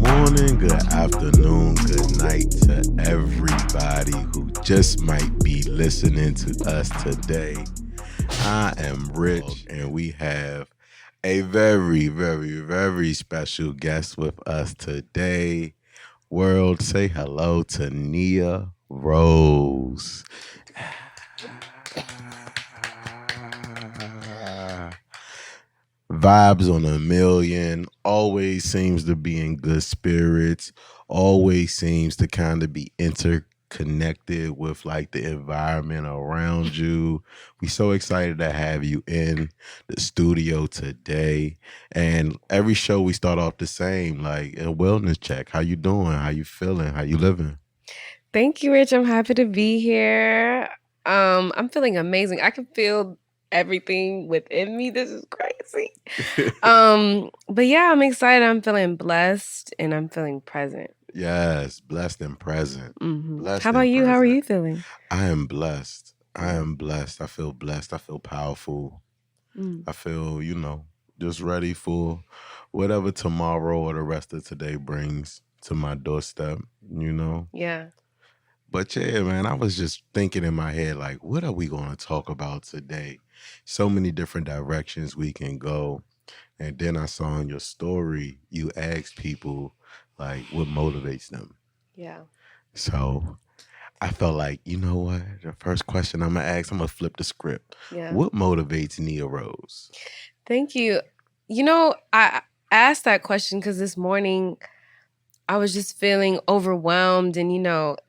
morning, good afternoon, good night to everybody who just might be listening to us today. I am Rich, and we have a very, very, very special guest with us today. World, say hello to Nia Rose. Vibes on a million, always seems to be in good spirits, always seems to kind of be interconnected with like the environment around you. We so excited to have you in the studio today. And every show we start off the same, like a wellness check. How you doing? How you feeling? How you living? Thank you, Rich. I'm happy to be here. I'm feeling amazing. I can feel everything within me. This is crazy. But yeah, I'm excited. I'm feeling blessed and I'm feeling present. Yes, blessed and present. How Blessed about and you? How are present. you feeling? I am blessed. I am blessed. I feel blessed. I feel powerful. Mm. I feel, just ready for whatever tomorrow or the rest of today brings to my doorstep, Yeah. But yeah, man, I was just thinking in my head, like, what are we going to talk about today? So many different directions we can go. And then I saw in your story, you asked people, like, what motivates them. Yeah. So I felt like, you know what? The first question I'm going to ask, I'm going to flip the script. Yeah. What motivates Nia Rose? Thank you. I asked that question because this morning I was just feeling overwhelmed and,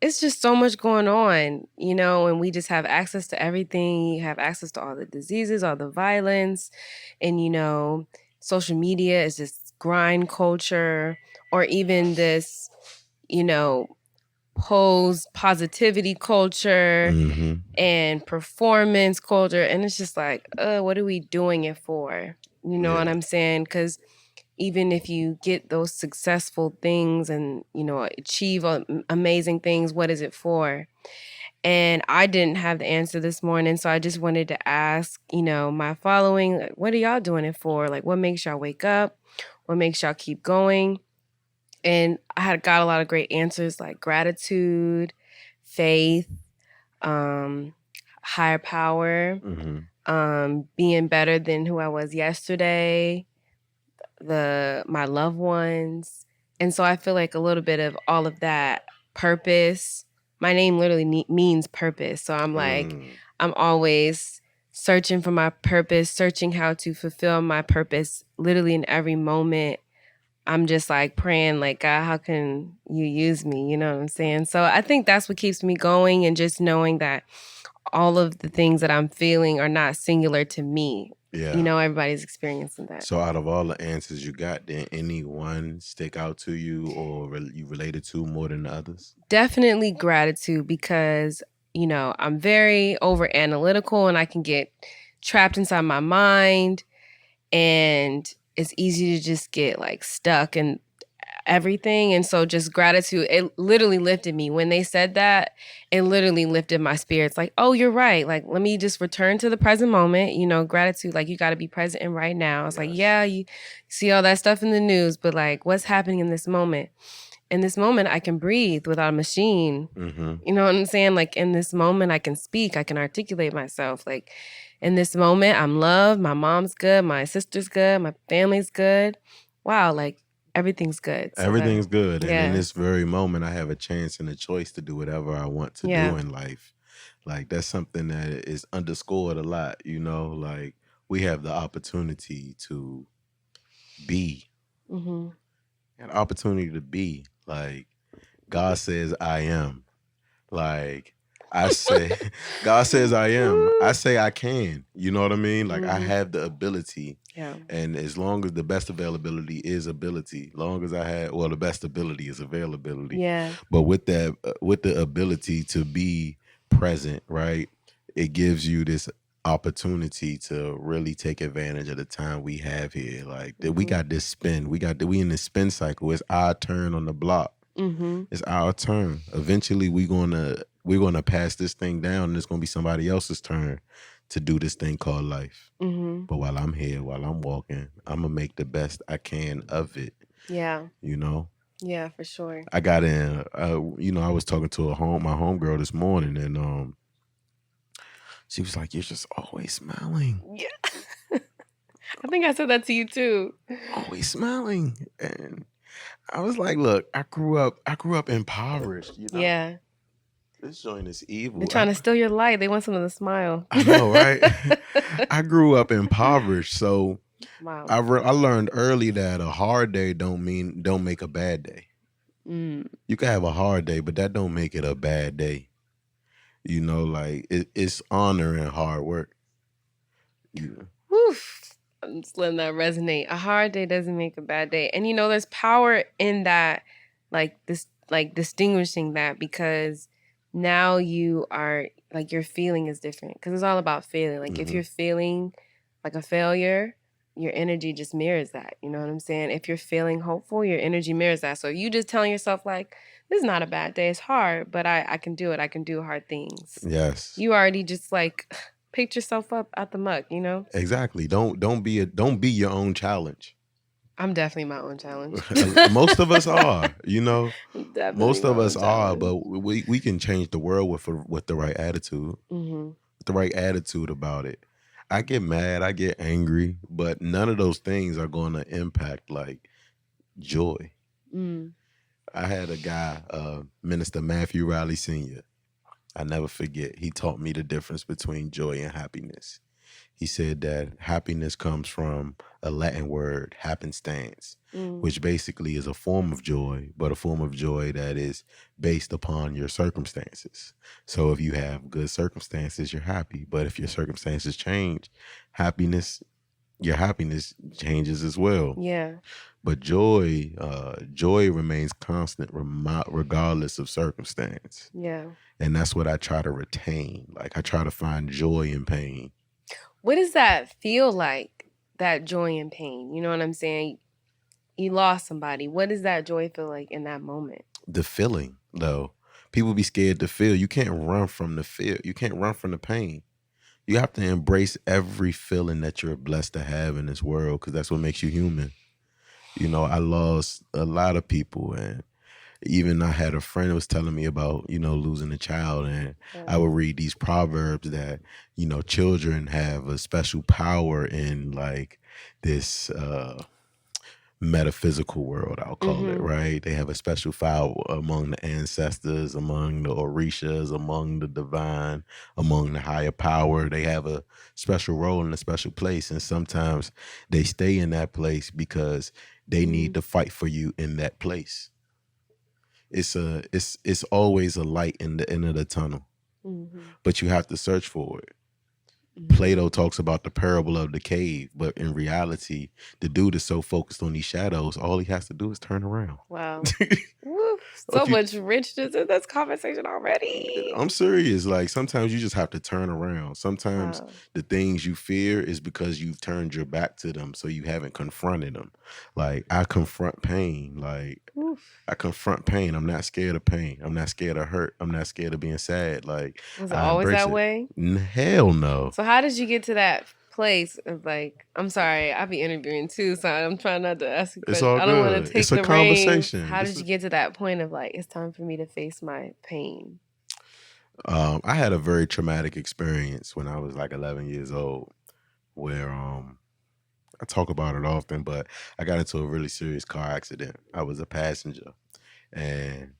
it's just so much going on, and we just have access to everything. You have access to all the diseases, all the violence, and, social media is this grind culture or even this, you know, pose positivity culture Mm-hmm. and performance culture. And it's just like, what are we doing it for? You know what I'm saying? Because even if you get those successful things and achieve amazing things, what is it for? And I didn't have the answer this morning, so I just wanted to ask my following, like, what are y'all doing it for? Like, what makes y'all wake up? What makes y'all keep going? And I had got a lot of great answers, like gratitude, faith, um higher power, being better than who I was yesterday, my loved ones. And so I feel like a little bit of all of that. Purpose. My name literally means purpose. So I'm like, I'm always searching for my purpose, searching how to fulfill my purpose literally in every moment. I'm just like praying, like, God, how can you use me? You know what I'm saying? So I think that's what keeps me going, and just knowing that all of the things that I'm feeling are not singular to me. Yeah. Everybody's experiencing that. So out of all the answers you got, did any one stick out to you or you related to more than the others? Definitely gratitude, because, I'm very over analytical and I can get trapped inside my mind, and it's easy to just get like stuck in everything. And so just gratitude, it literally lifted me. When they said that, it literally lifted my spirits. Like, oh, you're right. Like, let me just return to the present moment. Gratitude, like, you got to be present in right now. It's like, yeah, you see all that stuff in the news, but like, what's happening in this moment? In this moment, I can breathe without a machine. You know what I'm saying? Like, in this moment, I can speak, I can articulate myself. Like, in this moment, I'm loved. My mom's good. My sister's good. My family's good. Wow. Like, everything's good. So Everything's good. And in this very moment, I have a chance and a choice to do whatever I want to do in life. Like, that's something that is underscored a lot, like we have the opportunity to be. An opportunity to be. Like, God says, I am. Like, I say, God says I am. I say I can. You know what I mean? Like, I have the ability. Yeah. And as long as the best availability is ability, long as the best ability is availability. Yeah. But with that, with the ability to be present, right? It gives you this opportunity to really take advantage of the time we have here. Like, we got this spin. We in this spin cycle. It's our turn on the block. It's our turn. Eventually, we're gonna pass this thing down, and it's gonna be somebody else's turn to do this thing called life. But while I'm walking, I'm gonna make the best I can of it. Yeah. Yeah, for sure. I got in, I was talking to my homegirl this morning, and she was like, "You're just always smiling, Yeah. I think I said that to you too. always smiling." And I was like, "Look, I grew up impoverished. Yeah. This joint is They're evil. trying to steal your light. They want someone to smile. I know, right? I grew up impoverished, so Wow. I learned early that a hard day don't make a bad day. You can have a hard day, but that don't make it a bad day. Like it's honor and hard work. Yeah. Woof. I'm just letting that resonate. A hard day doesn't make a bad day. And there's power in that, distinguishing that, because now you are, your feeling is different. Because it's all about feeling. Like, if you're feeling like a failure, your energy just mirrors that. You know what I'm saying? If you're feeling hopeful, your energy mirrors that. So you just telling yourself, like, this is not a bad day. It's hard, but I can do it. I can do hard things. Yes. You already just, picked yourself up out the muck, Exactly. Don't be your own challenge. I'm definitely my own challenge. Most of us are, Definitely most of my us own are, challenge. but we can change the world with the right attitude. Mm-hmm. The right attitude about it. I get mad, I get angry, but none of those things are going to impact like joy. I had a guy, Minister Matthew Riley Sr. I never forget. He taught me the difference between joy and happiness. He said that happiness comes from a Latin word, happenstance, which basically is a form of joy, but a form of joy that is based upon your circumstances. So if you have good circumstances, you're happy. But if your circumstances change, your happiness changes as well. Yeah. But joy remains constant regardless of circumstance. Yeah. And that's what I try to retain. Like, I try to find joy in pain. What does that feel like, that joy and pain? You know what I'm saying? You lost somebody. What does that joy feel like in that moment? The feeling, though. People be scared to feel. You can't run from the feel. You can't run from the pain. You have to embrace every feeling that you're blessed to have in this world, because that's what makes you human. I lost a lot of people, and even I had a friend who was telling me about, losing a child, and I would read these proverbs that, children have a special power in like this metaphysical world, I'll call it, right? They have a special power among the ancestors, among the orishas, among the divine, among the higher power. They have a special role in a special place, and sometimes they stay in that place because they need to fight for you in that place. It's always a light in the end of the tunnel, but you have to search for it. Plato talks about the parable of the cave, but in reality, the dude is so focused on these shadows, all he has to do is turn around. Wow. Woo, so much richness in this conversation already. I'm serious. Like, sometimes you just have to turn around. Sometimes the things you fear is because you've turned your back to them, so you haven't confronted them. Like, I confront pain. I confront pain. I'm not scared of pain. I'm not scared of hurt. I'm not scared of being sad. Like, was it always that way? Hell no. So how did you get to that place of I'm sorry, I'll be interviewing too, so I'm trying not to ask you questions. It's all good. I don't want to take it's a the conversation. reins. How did you get to that point of it's time for me to face my pain? I had a very traumatic experience when I was like 11 years old, where I talk about it often, but I got into a really serious car accident. I was a passenger, and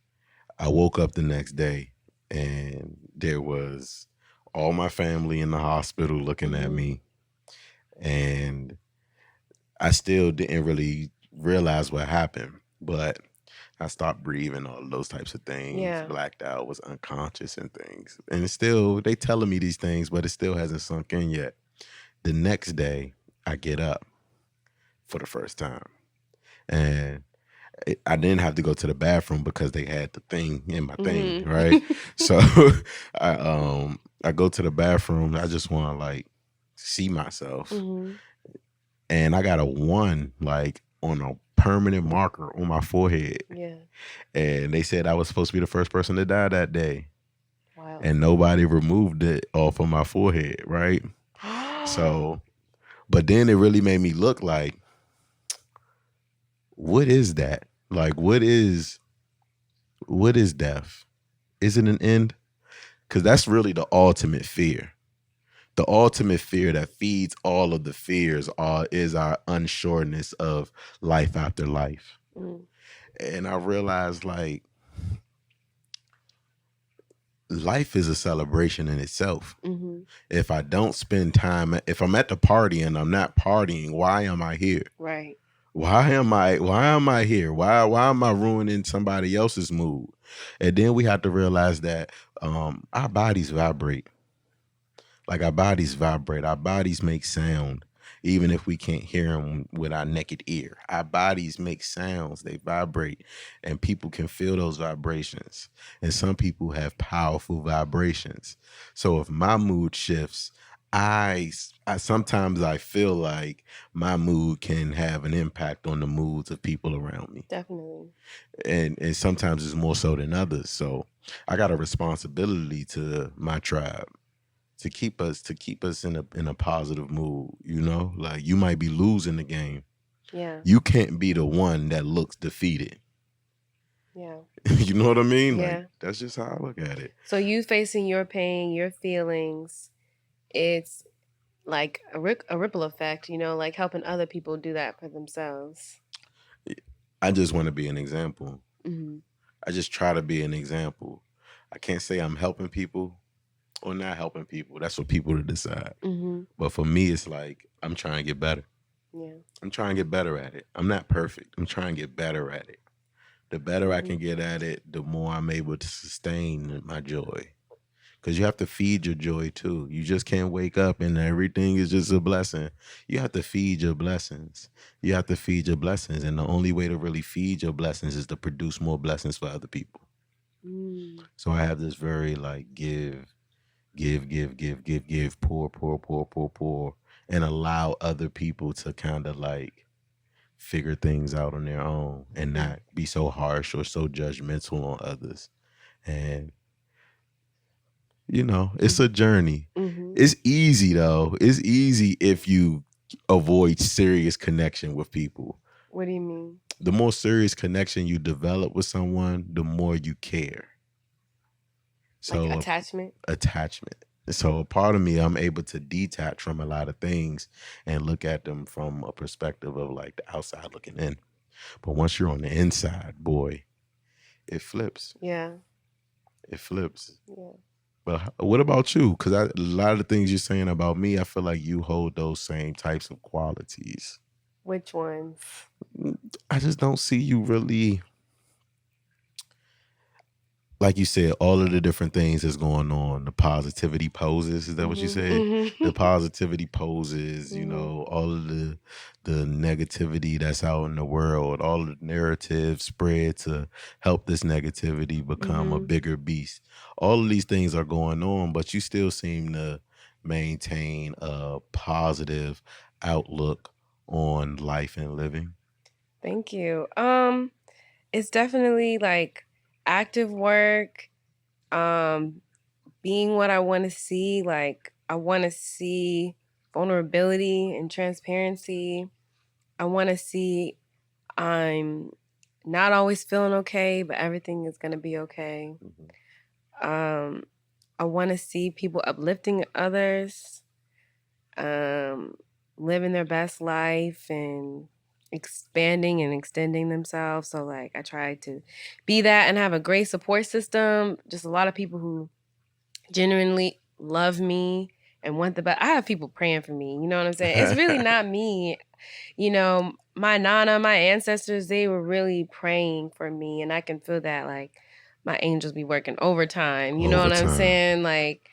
I woke up the next day, and there was all my family in the hospital looking at me, and I still didn't really realize what happened, but I stopped breathing, all of those types of things, blacked out, was unconscious and things. And it's still, they telling me these things, but it still hasn't sunk in yet. The next day, I get up for the first time. And I didn't have to go to the bathroom because they had the thing in my thing, right? So I go to the bathroom. I just want to see myself. And I got a 1 on a permanent marker on my forehead. Yeah. And they said I was supposed to be the first person to die that day. Wow. And nobody removed it off of my forehead, right? So, but then it really made me look like, what is that? Like, what is death? Is it an end? Because that's really the ultimate fear. The ultimate fear that feeds all of the fears is our unsureness of life after life. Mm. And I realized, like, life is a celebration in itself. Mm-hmm. If I don't spend time, if I'm at the party and I'm not partying, why am I here? Right. Why am I here? Why am I ruining somebody else's mood? And then we have to realize that our bodies vibrate. Like, our bodies vibrate. Our bodies make sound, even if we can't hear them with our naked ear. Our bodies make sounds. They vibrate, and people can feel those vibrations. And some people have powerful vibrations. So if my mood shifts, I sometimes I feel like my mood can have an impact on the moods of people around me. Definitely. And sometimes it's more so than others. So I got a responsibility to my tribe to keep us in a positive mood, you know? Like, you might be losing the game. Yeah. You can't be the one that looks defeated. Yeah. You know what I mean? Yeah. Like, that's just how I look at it. So you facing your pain, your feelings, it's like a ripple effect, you know, like helping other people do that for themselves. I just want to be an example. Mm-hmm. I just try to be an example. I can't say I'm helping people or not helping people. That's for people to decide. Mm-hmm. But for me, it's like I'm trying to get better. Yeah. I'm trying to get better at it. I'm not perfect. I'm trying to get better at it. The better I can get at it, the more I'm able to sustain my joy. Because you have to feed your joy too. You just can't wake up and everything is just a blessing. You have to feed your blessings. You have to feed your blessings. And the only way to really feed your blessings is to produce more blessings for other people. So I have this very like give, pour, and allow other people to kind of like figure things out on their own and not be so harsh or so judgmental on others. And you know, it's a journey. Mm-hmm. It's easy though. It's easy if you avoid serious connection with people. What do you mean? The more serious connection you develop with someone, the more you care. So like attachment. So a part of me, I'm able to detach from a lot of things and look at them from a perspective of like the outside looking in. But once you're on the inside, boy, it flips. Yeah. It flips. Yeah. But what about you? Because a lot of the things you're saying about me, I feel like you hold those same types of qualities. Which ones? I just don't see you really, like you said, all of the different things that's going on. The positivity poses, is that what you said? Mm-hmm. The positivity poses, you know, all of the negativity that's out in the world, all of the narratives spread to help this negativity become a bigger beast. All of these things are going on, but you still seem to maintain a positive outlook on life and living. Thank you. It's definitely like active work, being what I want to see. Like, I want to see vulnerability and transparency. I want to see I'm not always feeling okay, but everything is going to be okay. I want to see people uplifting others, living their best life and expanding and extending themselves. So like I try to be that and have a great support system. Just a lot of people who genuinely love me and want the best. I have people praying for me. You know what I'm saying? It's really not me. You know, my nana, my ancestors, they were really praying for me. And I can feel that like my angels be working overtime. You know what I'm saying? Like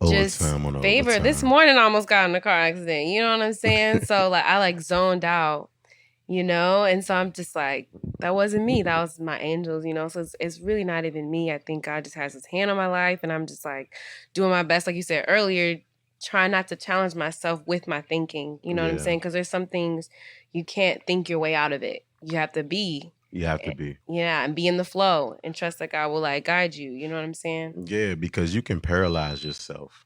just favor. This morning I almost got in a car accident. You know what I'm saying? So like I like zoned out, you know? And so I'm just like, that wasn't me. That was my angels, you know? So it's really not even me. I think God just has his hand on my life and I'm just like doing my best. Like you said earlier, trying not to challenge myself with my thinking. You know what I'm saying? Because there's some things you can't think your way out of it. You have to be. You have to be. Yeah, and be in the flow and trust that God will like guide you. You know what I'm saying? Yeah, because you can paralyze yourself.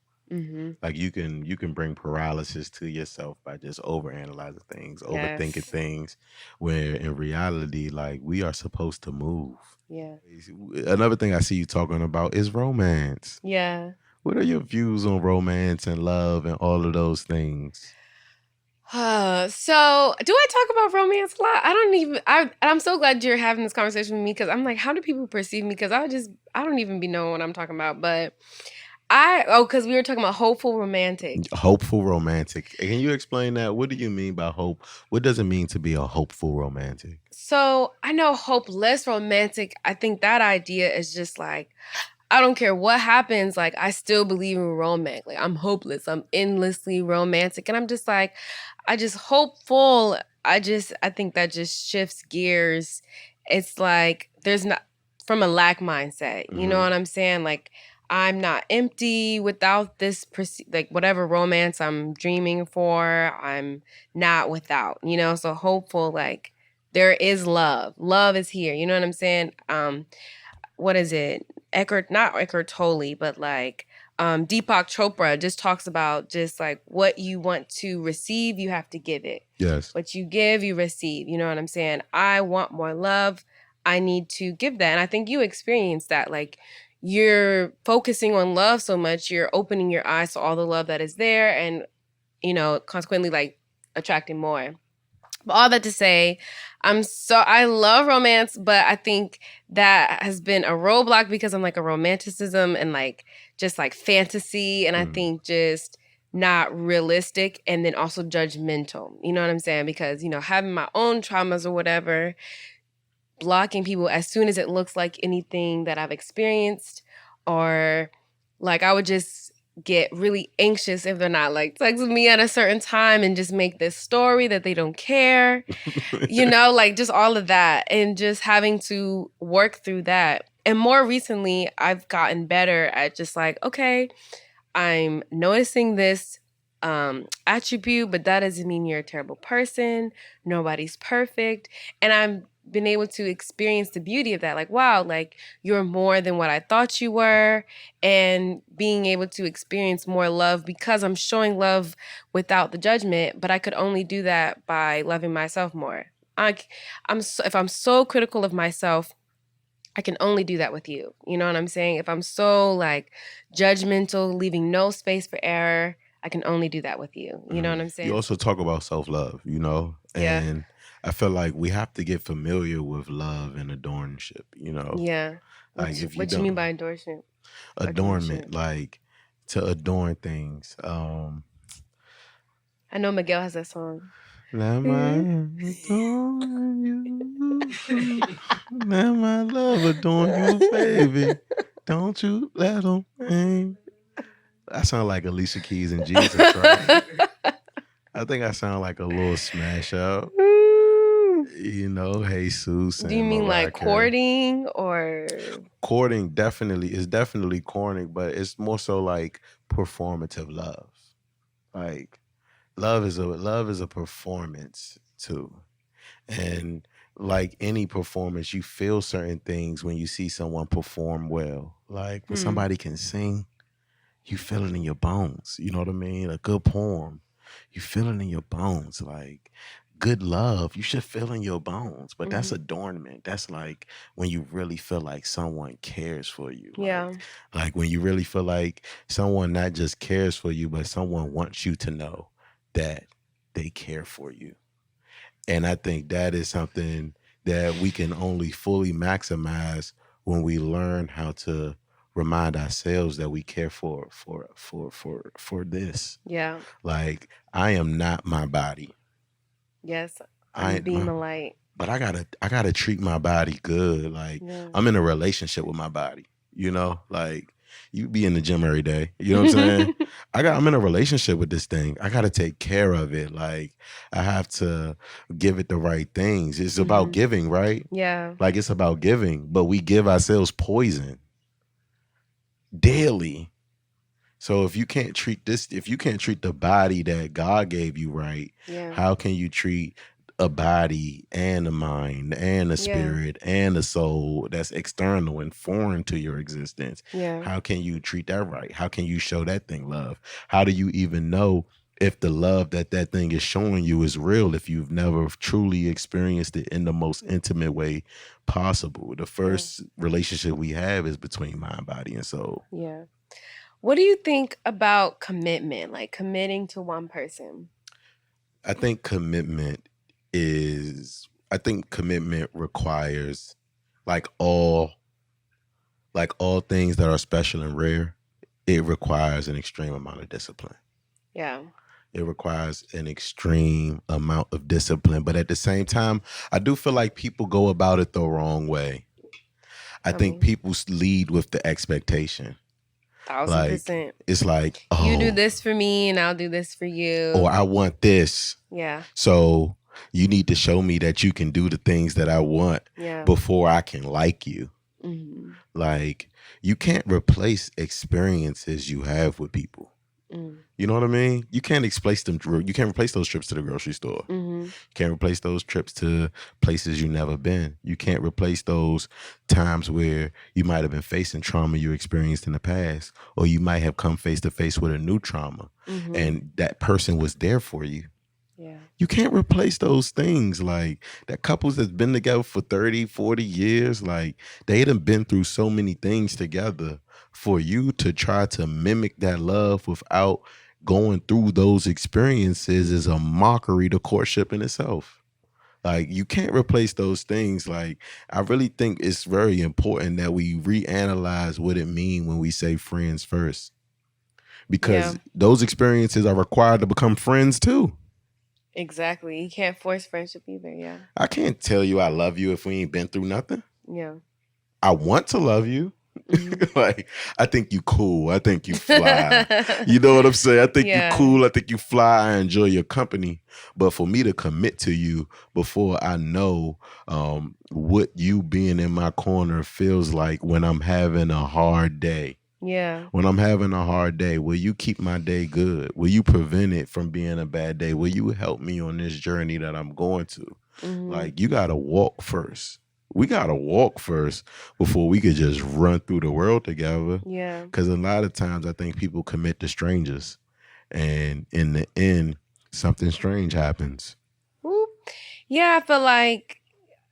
Like you can bring paralysis to yourself by just overanalyzing things, overthinking things, where in reality, like we are supposed to move. Yeah. Another thing I see you talking about is romance. Yeah. What are your views on romance and love and all of those things? So do I talk about romance a lot? I don't even. I'm so glad you're having this conversation with me because I'm like, how do people perceive me? Because I don't even be knowing what I'm talking about. But because we were talking about hopeful romantic. Hopeful romantic. Can you explain that? What do you mean by hope? What does it mean to be a hopeful romantic? So I know hopeless romantic. I think that idea is just like, I don't care what happens, like I still believe in romance. Like I'm hopeless. I'm endlessly romantic. And I'm just like, I just hopeful. I think that just shifts gears. It's like there's not from a lack mindset. You know what I'm saying? Like I'm not empty without this like whatever romance I'm dreaming for, I'm not without, so hopeful, like there is love. Love is here. You know what I'm saying? What is it? Not Eckhart Tolle, but like Deepak Chopra just talks about just like what you want to receive, you have to give it. Yes. What you give, you receive. You know what I'm saying? I want more love. I need to give that. And I think you experienced that. Like you're focusing on love so much, you're opening your eyes to all the love that is there and, consequently like attracting more. But all that to say, I love romance, but I think that has been a roadblock because I'm like a romanticism and like just like fantasy, and I think just not realistic, and then also judgmental. You know what I'm saying? Because having my own traumas or whatever, blocking people as soon as it looks like anything that I've experienced, or like I would just get really anxious if they're not like texting me at a certain time and just make this story that they don't care, like just all of that and just having to work through that. And more recently, I've gotten better at just like, okay, I'm noticing this attribute, but that doesn't mean you're a terrible person. Nobody's perfect. And I've been able to experience the beauty of that. Like, wow, like you're more than what I thought you were. And being able to experience more love because I'm showing love without the judgment. But I could only do that by loving myself more. If I'm so critical of myself, I can only do that with you. You know what I'm saying? If I'm so like judgmental, leaving no space for error, I can only do that with you. You know what I'm saying? You also talk about self-love, and I feel like we have to get familiar with love and adornship, Yeah. Like if you What do you mean by endorsement? adornment, like to adorn things. I know Miguel has that song. Let my adorn you. Let my love adorn you, baby. Don't you let them hang. I sound like Alicia Keys and Jesus, right? I think I sound like a little smash up. Jesus. Do you mean like courting or courting? Definitely courting, but it's more so like performative love. Like love is a performance too. And like any performance, you feel certain things when you see someone perform well. Like when somebody can sing, you feel it in your bones. You know what I mean? A good poem, you feel it in your bones. Like good love, you should feel in your bones. But that's adornment. That's like when you really feel like someone cares for you. Yeah. Like when you really feel like someone not just cares for you, but someone wants you to know that they care for you. And I think that is something that we can only fully maximize when we learn how to remind ourselves that we care for this. Yeah. Like I am not my body. Yes. I'm beam of light. But I gotta treat my body good. Like I'm in a relationship with my body. Like you be in the gym every day. You know what I'm saying? I'm in a relationship with this thing. I gotta take care of it. Like I have to give it the right things. It's about giving, right? Yeah. Like it's about giving, but we give ourselves poison daily. So if you can't treat the body that God gave you right, how can you treat a body and a mind and a Yeah. spirit and a soul that's external and foreign to your existence. Yeah. How can you treat that right? How can you show that thing love? How do you even know if the love that that thing is showing you is real if you've never truly experienced it in the most intimate way possible? The Yeah. first relationship we have is between mind, body, and soul. Yeah. What do you think about commitment, like committing to one person? I think commitment requires like all things that are special and rare, it requires an extreme amount of discipline. Yeah. It requires an extreme amount of discipline. But at the same time, I do feel like people go about it the wrong way. I I think mean, people lead with the expectation. Like, 1000%. it's like, You do oh, this for me and I'll do this for you. or I want this. Yeah. So you need to show me that you can do the things that I want Yeah. before I can like you. Mm-hmm. Like, you can't replace experiences you have with people. You know what I mean? You can't replace them. You can't replace those trips to the grocery store. Mm-hmm. You can't replace those trips to places you've never been. You can't replace those times where you might have been facing trauma you experienced in the past, or you might have come face to face with a new trauma, and that person was there for you. Yeah. You can't replace those things. Like, that couples that's been together for 30, 40 years, like, they done been through so many things together. For you to try to mimic that love without going through those experiences is a mockery to courtship in itself. Like, you can't replace those things. Like, I really think it's very important that we reanalyze what it means when we say friends first. Because those experiences are required to become friends too. Exactly. You can't force friendship either. Yeah. I can't tell you I love you if we ain't been through nothing. Yeah. I want to love you. Like, I think you cool. I think you fly. You know what I'm saying? I think you cool. I think you fly. I enjoy your company. But for me to commit to you before I know what you being in my corner feels like when I'm having a hard day. Yeah. When I'm having a hard day, will you keep my day good? Will you prevent it from being a bad day? Will you help me on this journey that I'm going to? Like, you got to walk first. We got to walk first before we could just run through the world together. Yeah. Because a lot of times I think people commit to strangers. And in the end, something strange happens. Whoop. Yeah, I feel like,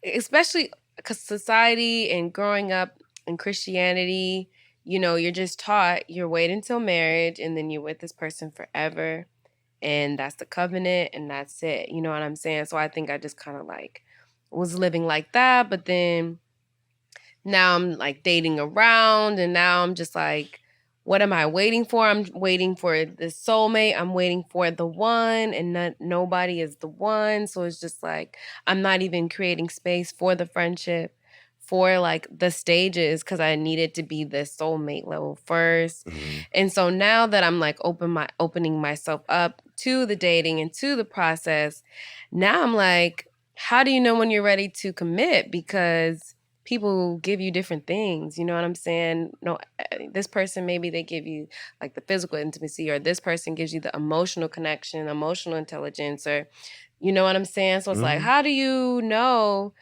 especially because society and growing up in Christianity, you know, you're just taught you're waiting until marriage and then you're with this person forever. And that's the covenant and that's it. You know what I'm saying? So I think I just kind of like was living like that. But then now I'm like dating around and now I'm just like, what am I waiting for? I'm waiting for the soulmate. I'm waiting for the one and nobody is the one. So it's just like, I'm not even creating space for the friendship, for like the stages, because I needed to be the soulmate level first. And so now that I'm like opening myself up to the dating and to the process, now I'm like, how do you know when you're ready to commit? Because people give you different things, you know what I'm saying? No, this person, maybe they give you like the physical intimacy, or this person gives you the emotional connection, emotional intelligence, or you know what I'm saying? So it's like, how do you know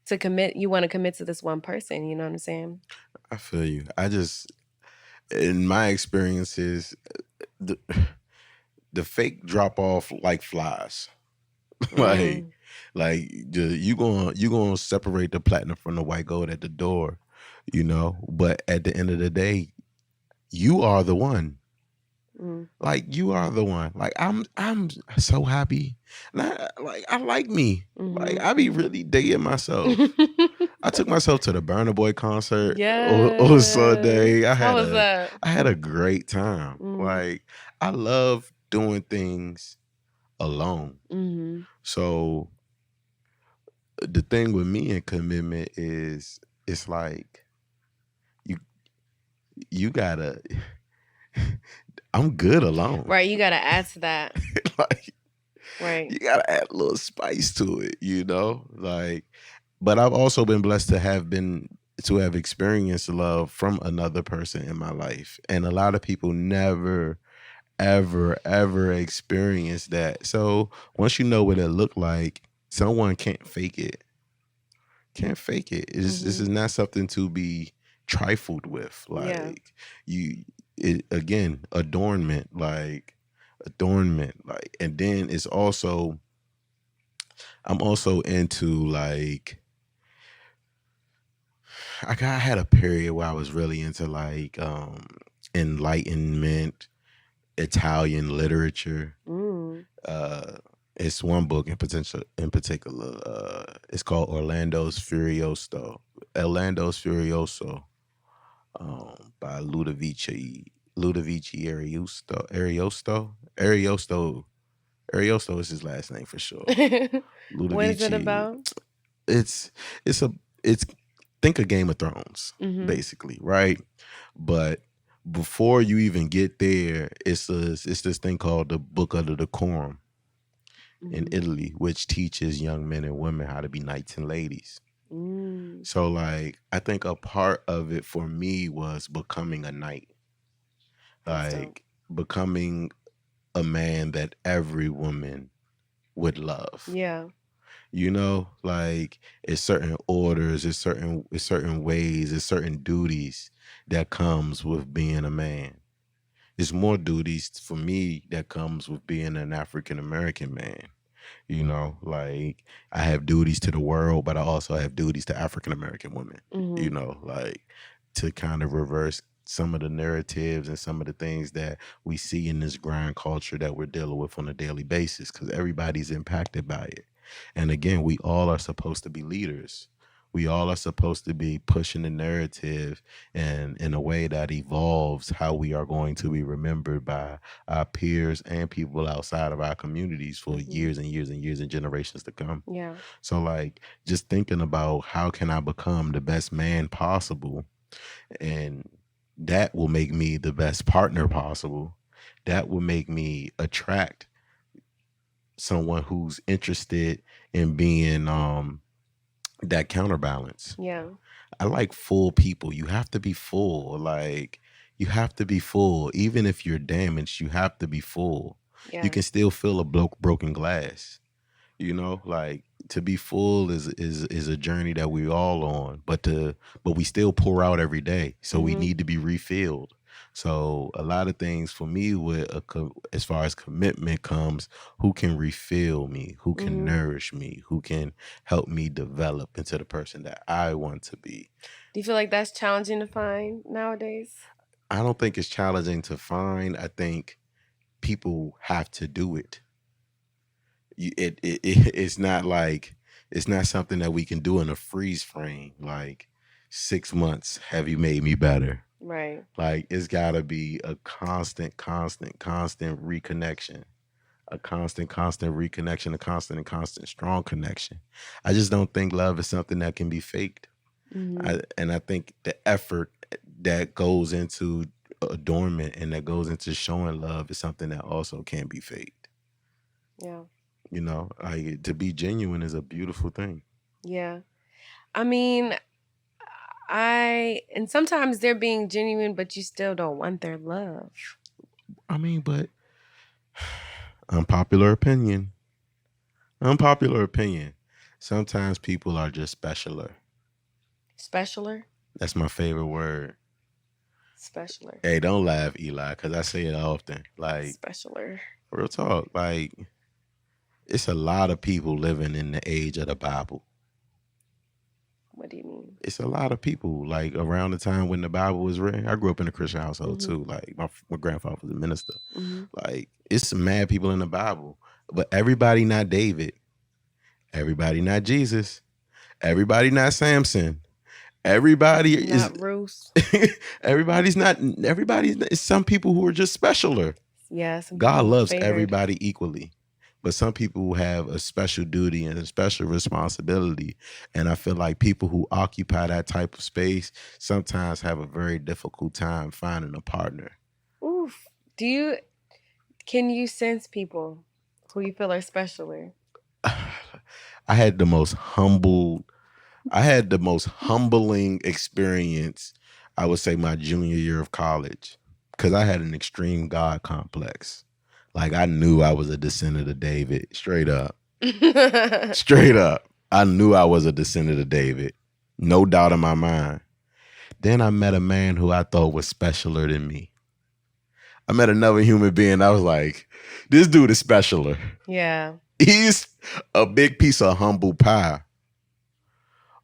to commit? You want to commit to this one person, you know what I'm saying? I feel you. In my experiences, the fake drop off like flies. like you gonna separate the platinum from the white gold at the door, you know. But at the end of the day, you are the one. Like, you are the one. Like, I'm so happy. And I like me. Like, I be really digging myself. I took myself to the Burna Boy concert on Sunday. I had a great time. Like, I love doing things alone. So the thing with me and commitment is, it's like you gotta I'm good alone. Right, you gotta add to that. Like, right. You gotta add a little spice to it, you know? Like, but I've also been blessed to have experienced love from another person in my life. And a lot of people never, ever, ever experience that. So once you know what it looked like Someone can't fake it. Can't fake it. This is not something to be trifled with. Yeah. Like you, it, again, adornment. Like, and then it's also, I'm also into like, I had a period where I was really into like enlightenment, Italian literature. Mm. Uh, it's one book in particular. It's called Orlando's Furioso, by Ludovici Ariosto is his last name for sure. What is it Ludovici. about? It's it's think of Game of Thrones, Mm-hmm. basically, right? But before you even get there, it's this thing called the Book of the Decorum in Mm-hmm. Italy, which teaches young men and women how to be knights and ladies. Mm. So like I think a part of it for me was becoming a knight, That's dope. like becoming a man that every woman would love. Yeah. You know, like it's certain orders, it's certain ways, it's certain duties that comes with being a man. It's more duties for me that comes with being an African American man. You know, like I have duties to the world, but I also have duties to African American women. You Mm-hmm. know, like to kind of reverse some of the narratives and some of the things that we see in this grind culture that we're dealing with on a daily basis, because everybody's impacted by it. And again, we all are supposed to be leaders. We all are supposed to be pushing the narrative and in a way that evolves how we are going to be remembered by our peers and people outside of our communities for Mm-hmm. years and years and years and generations to come. Yeah. So like just thinking about how can I become the best man possible, and that will make me the best partner possible. That will make me attract someone who's interested in being that counterbalance. Yeah. I like full people. You have to be full. Like you have to be full. Even if you're damaged, you have to be full. You Yeah. can still feel a broken glass. You know, like to be full is a journey that we all on, but we still pour out every day. So we Mm-hmm. need to be refilled. So a lot of things for me with as far as commitment comes, who can refill me, who can Mm-hmm. nourish me, who can help me develop into the person that I want to be. Do you feel like that's challenging to find nowadays? I don't think it's challenging to find. I think people have to do it. It's not like it's not something that we can do in a freeze frame. Like 6 months, have you made me better? Right. Like it's got to be a constant reconnection, a constant strong connection. I just don't think love is something that can be faked. Mm-hmm. And I think the effort that goes into adornment and that goes into showing love is something that also can't be faked. Yeah. You know, like to be genuine is a beautiful thing. Yeah. I mean, and sometimes they're being genuine, but you still don't want their love. I mean, but unpopular opinion. Unpopular opinion. Sometimes people are just specialer. Specialer? That's my favorite word. Specialer. Hey, don't laugh, Eli, because I say it often. Like, Specialer. real talk. Like, it's a lot of people living in the age of the Bible. What do you mean? It's a lot of people. Like, around the time when the Bible was written, I grew up in a Christian household Mm-hmm. too. Like, my grandfather was a minister. Mm-hmm. Like, it's some mad people in the Bible, but everybody not David. Everybody not Jesus. Everybody not Samson. Everybody is Not Bruce. everybody's it's some people who are just specialer. Yeah, some God people loves favored. everybody equally. But some people have a special duty and a special responsibility. And I feel like people who occupy that type of space sometimes have a very difficult time finding a partner. Oof. Can you sense people who you feel are specialer? I had the most humbling experience, I would say, my junior year of college, because I had an extreme God complex. Like I knew I was a descendant of David, straight up. Straight up. I knew I was a descendant of David. No doubt in my mind. Then I met a man who I thought was specialer than me. I met another human being. I was like, this dude is specialer. Yeah. He's a big piece of humble pie.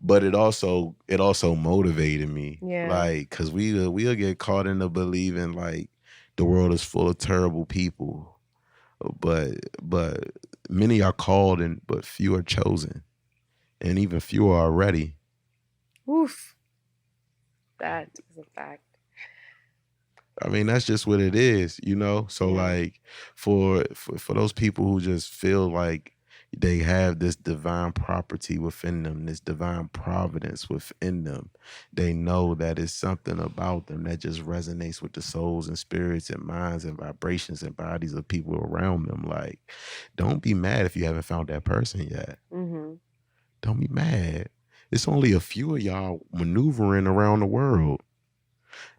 But it also motivated me. Yeah. Like, cause we'll get caught into believing like the world is full of terrible people. But many are called and but few are chosen. And even fewer are ready. Oof. That is a fact. I mean, that's just what it is, you know? So like for those people who just feel like they have this divine property within them, this divine providence within them, they know that it's something about them that just resonates with the souls and spirits and minds and vibrations and bodies of people around them. Like, don't be mad if you haven't found that person yet. Mm-hmm. Don't be mad. It's only a few of y'all maneuvering around the world.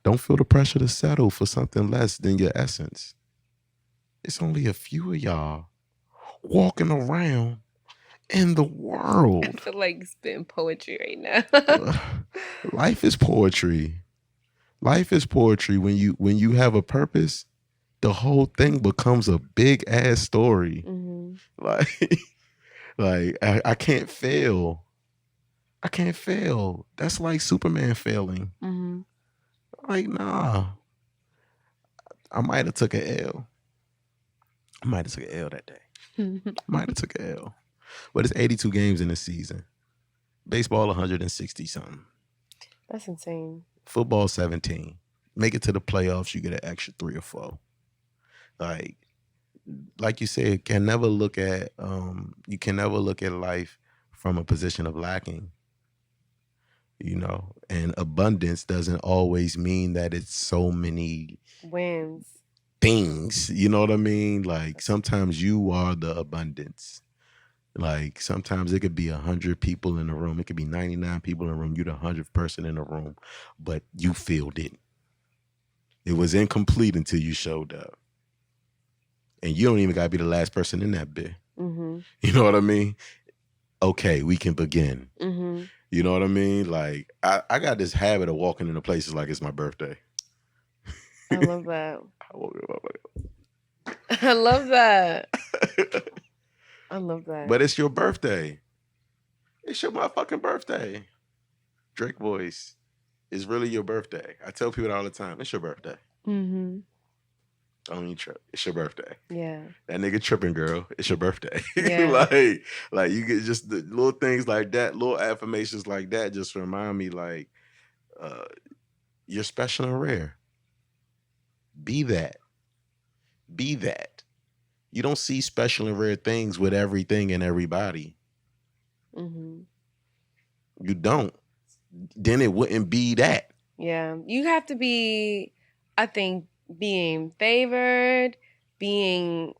Don't feel the pressure to settle for something less than your essence. It's only a few of y'all walking around in the world. I feel like spitting poetry right now. Life is poetry. Life is poetry. When you have a purpose, the whole thing becomes a big ass story. Mm-hmm. Like I can't fail. I can't fail. That's like Superman failing. Mm-hmm. Like, nah. I might have took an L. I might have took an L that day. Might have took an L. But it's 82 games in the season. Baseball 160 something. That's insane. Football 17. Make it to the playoffs, you get an extra 3 or 4. Like you said, you can never look at life from a position of lacking. You know, and abundance doesn't always mean that it's so many wins things. You know what I mean? Like sometimes you are the abundance. Like sometimes it could be 100 people in the room. It could be 99 people in the room. You're the 100th person in the room, but you filled it. It was incomplete until you showed up. And you don't even got to be the last person in that bit. Mm-hmm. You know what I mean? Okay, we can begin. Mm-hmm. You know what I mean? Like, I got this habit of walking into places like it's my birthday. I love that. I love that. I love that. But it's your birthday. It's your motherfucking birthday. Drake voice. It's really your birthday. I tell people that all the time. It's your birthday. Mm-hmm. Don't even trip. It's your birthday. Yeah. That nigga tripping, girl. It's your birthday. Yeah. like you get just the little things like that, little affirmations like that just remind me like you're special and rare. Be that. Be that. You don't see special and rare things with everything and everybody. Mm-hmm. You don't. Then it wouldn't be that. Yeah. You have to be, I think, being favored, being,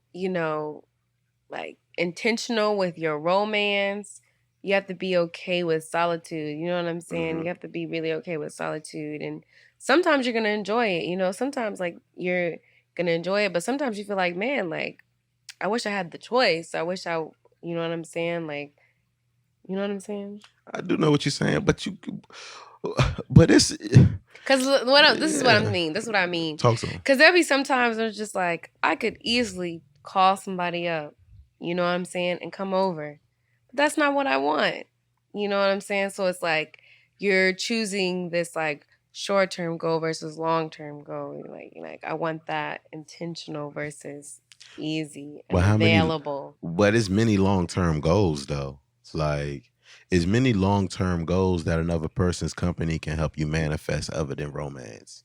like intentional with your romance. You have to be okay with solitude. You know what I'm saying? Mm-hmm. You have to be really okay with solitude. And sometimes you're going to enjoy it. Sometimes like you're going to enjoy it, but sometimes you feel like, man, like, I wish I had the choice. I wish you know what I'm saying? Like, you know what I'm saying? I do know what you're saying, but it's because this is what I mean. That's what I mean. Talk to them. Because there'll be sometimes it's just like I could easily call somebody up, you know what I'm saying, and come over. But that's not what I want. You know what I'm saying? So it's like you're choosing this like short-term goal versus long-term goal. Like I want that intentional versus easy and available. But it's many long-term goals though. It's like it's many long-term goals that another person's company can help you manifest other than romance.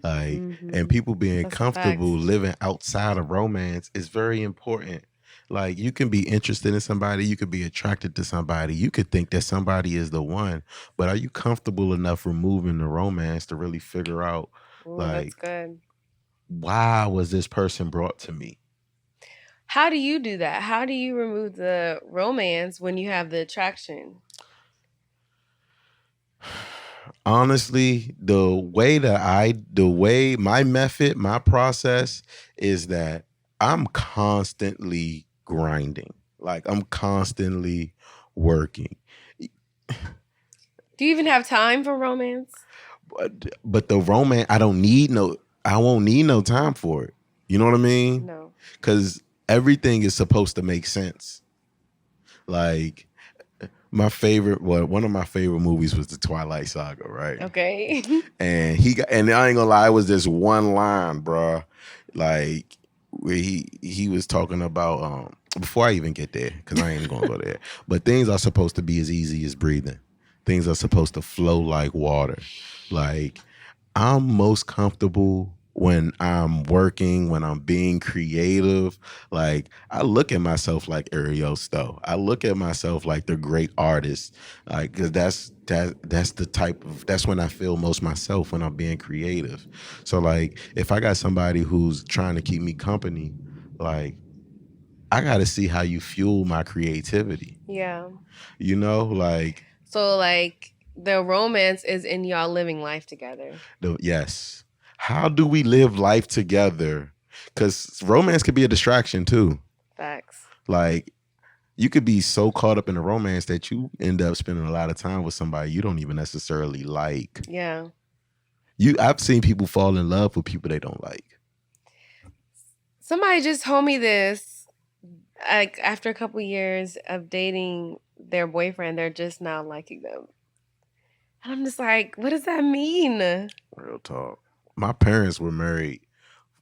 Like and people being comfortable living outside of romance is very important. Like you can be interested in somebody, you could be attracted to somebody, you could think that somebody is the one, but are you comfortable enough removing the romance to really figure out that's good. Why was this person brought to me? How do you do that? How do you remove the romance when you have the attraction? Honestly, my method, my process is that I'm constantly grinding. Like I'm constantly working. Do you even have time for romance? But the romance, I won't need no time for it. You know what I mean? No. Cuz everything is supposed to make sense. Like one of my favorite movies was the Twilight Saga, right? Okay. And I ain't gonna lie, it was this one line, bruh, like where he was talking about before I even get there, because I ain't gonna go there. But things are supposed to be as easy as breathing. Things are supposed to flow like water. Like I'm most comfortable when I'm working, when I'm being creative. Like I look at myself like Ariosto. I look at myself like the great artist. Like because that's the type of that's when I feel most myself when I'm being creative. So like if I got somebody who's trying to keep me company, like I gotta see how you fuel my creativity. Yeah. You know, like So like the romance is in y'all living life together. yes. How do we live life together? Because romance could be a distraction too. Facts. Like you could be so caught up in a romance that you end up spending a lot of time with somebody you don't even necessarily like. Yeah. I've seen people fall in love with people they don't like. Somebody just told me this. Like after a couple years of dating their boyfriend, they're just now liking them. And I'm just like, what does that mean? Real talk. My parents were married.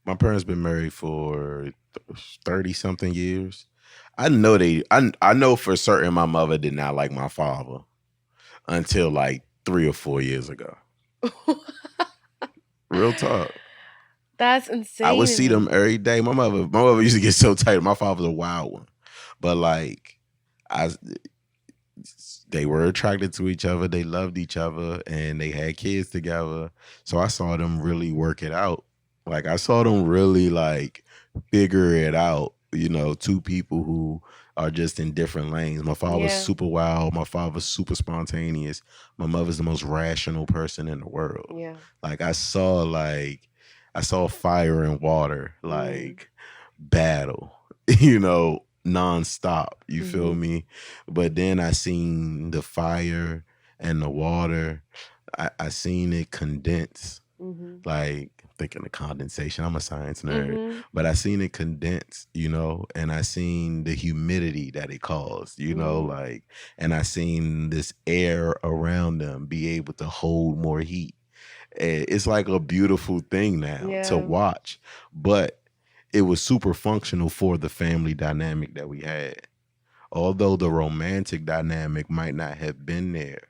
My parents been married for 30 something years. I know for certain my mother did not like my father until like 3 or 4 years ago. Real talk. That's I insane would to see them me. every day. My mother used to get so tight. My father's a wild one. But like I they were attracted to each other, they loved each other, and they had kids together. So I saw them really work it out. Like I saw them really like figure it out. Two people who are just in different lanes. My father's Yeah. super wild. My father's super spontaneous. My mother's the most rational person in the world. Yeah. Like I saw fire and water, like battle, nonstop. You feel me? But then I seen the fire and the water. I seen it condense. Like thinking of condensation. I'm a science nerd, but I seen it condense, and I seen the humidity that it caused, like, and I seen this air around them be able to hold more heat. It's like a beautiful thing now to Yeah. watch, but it was super functional for the family dynamic that we had. Although the romantic dynamic might not have been there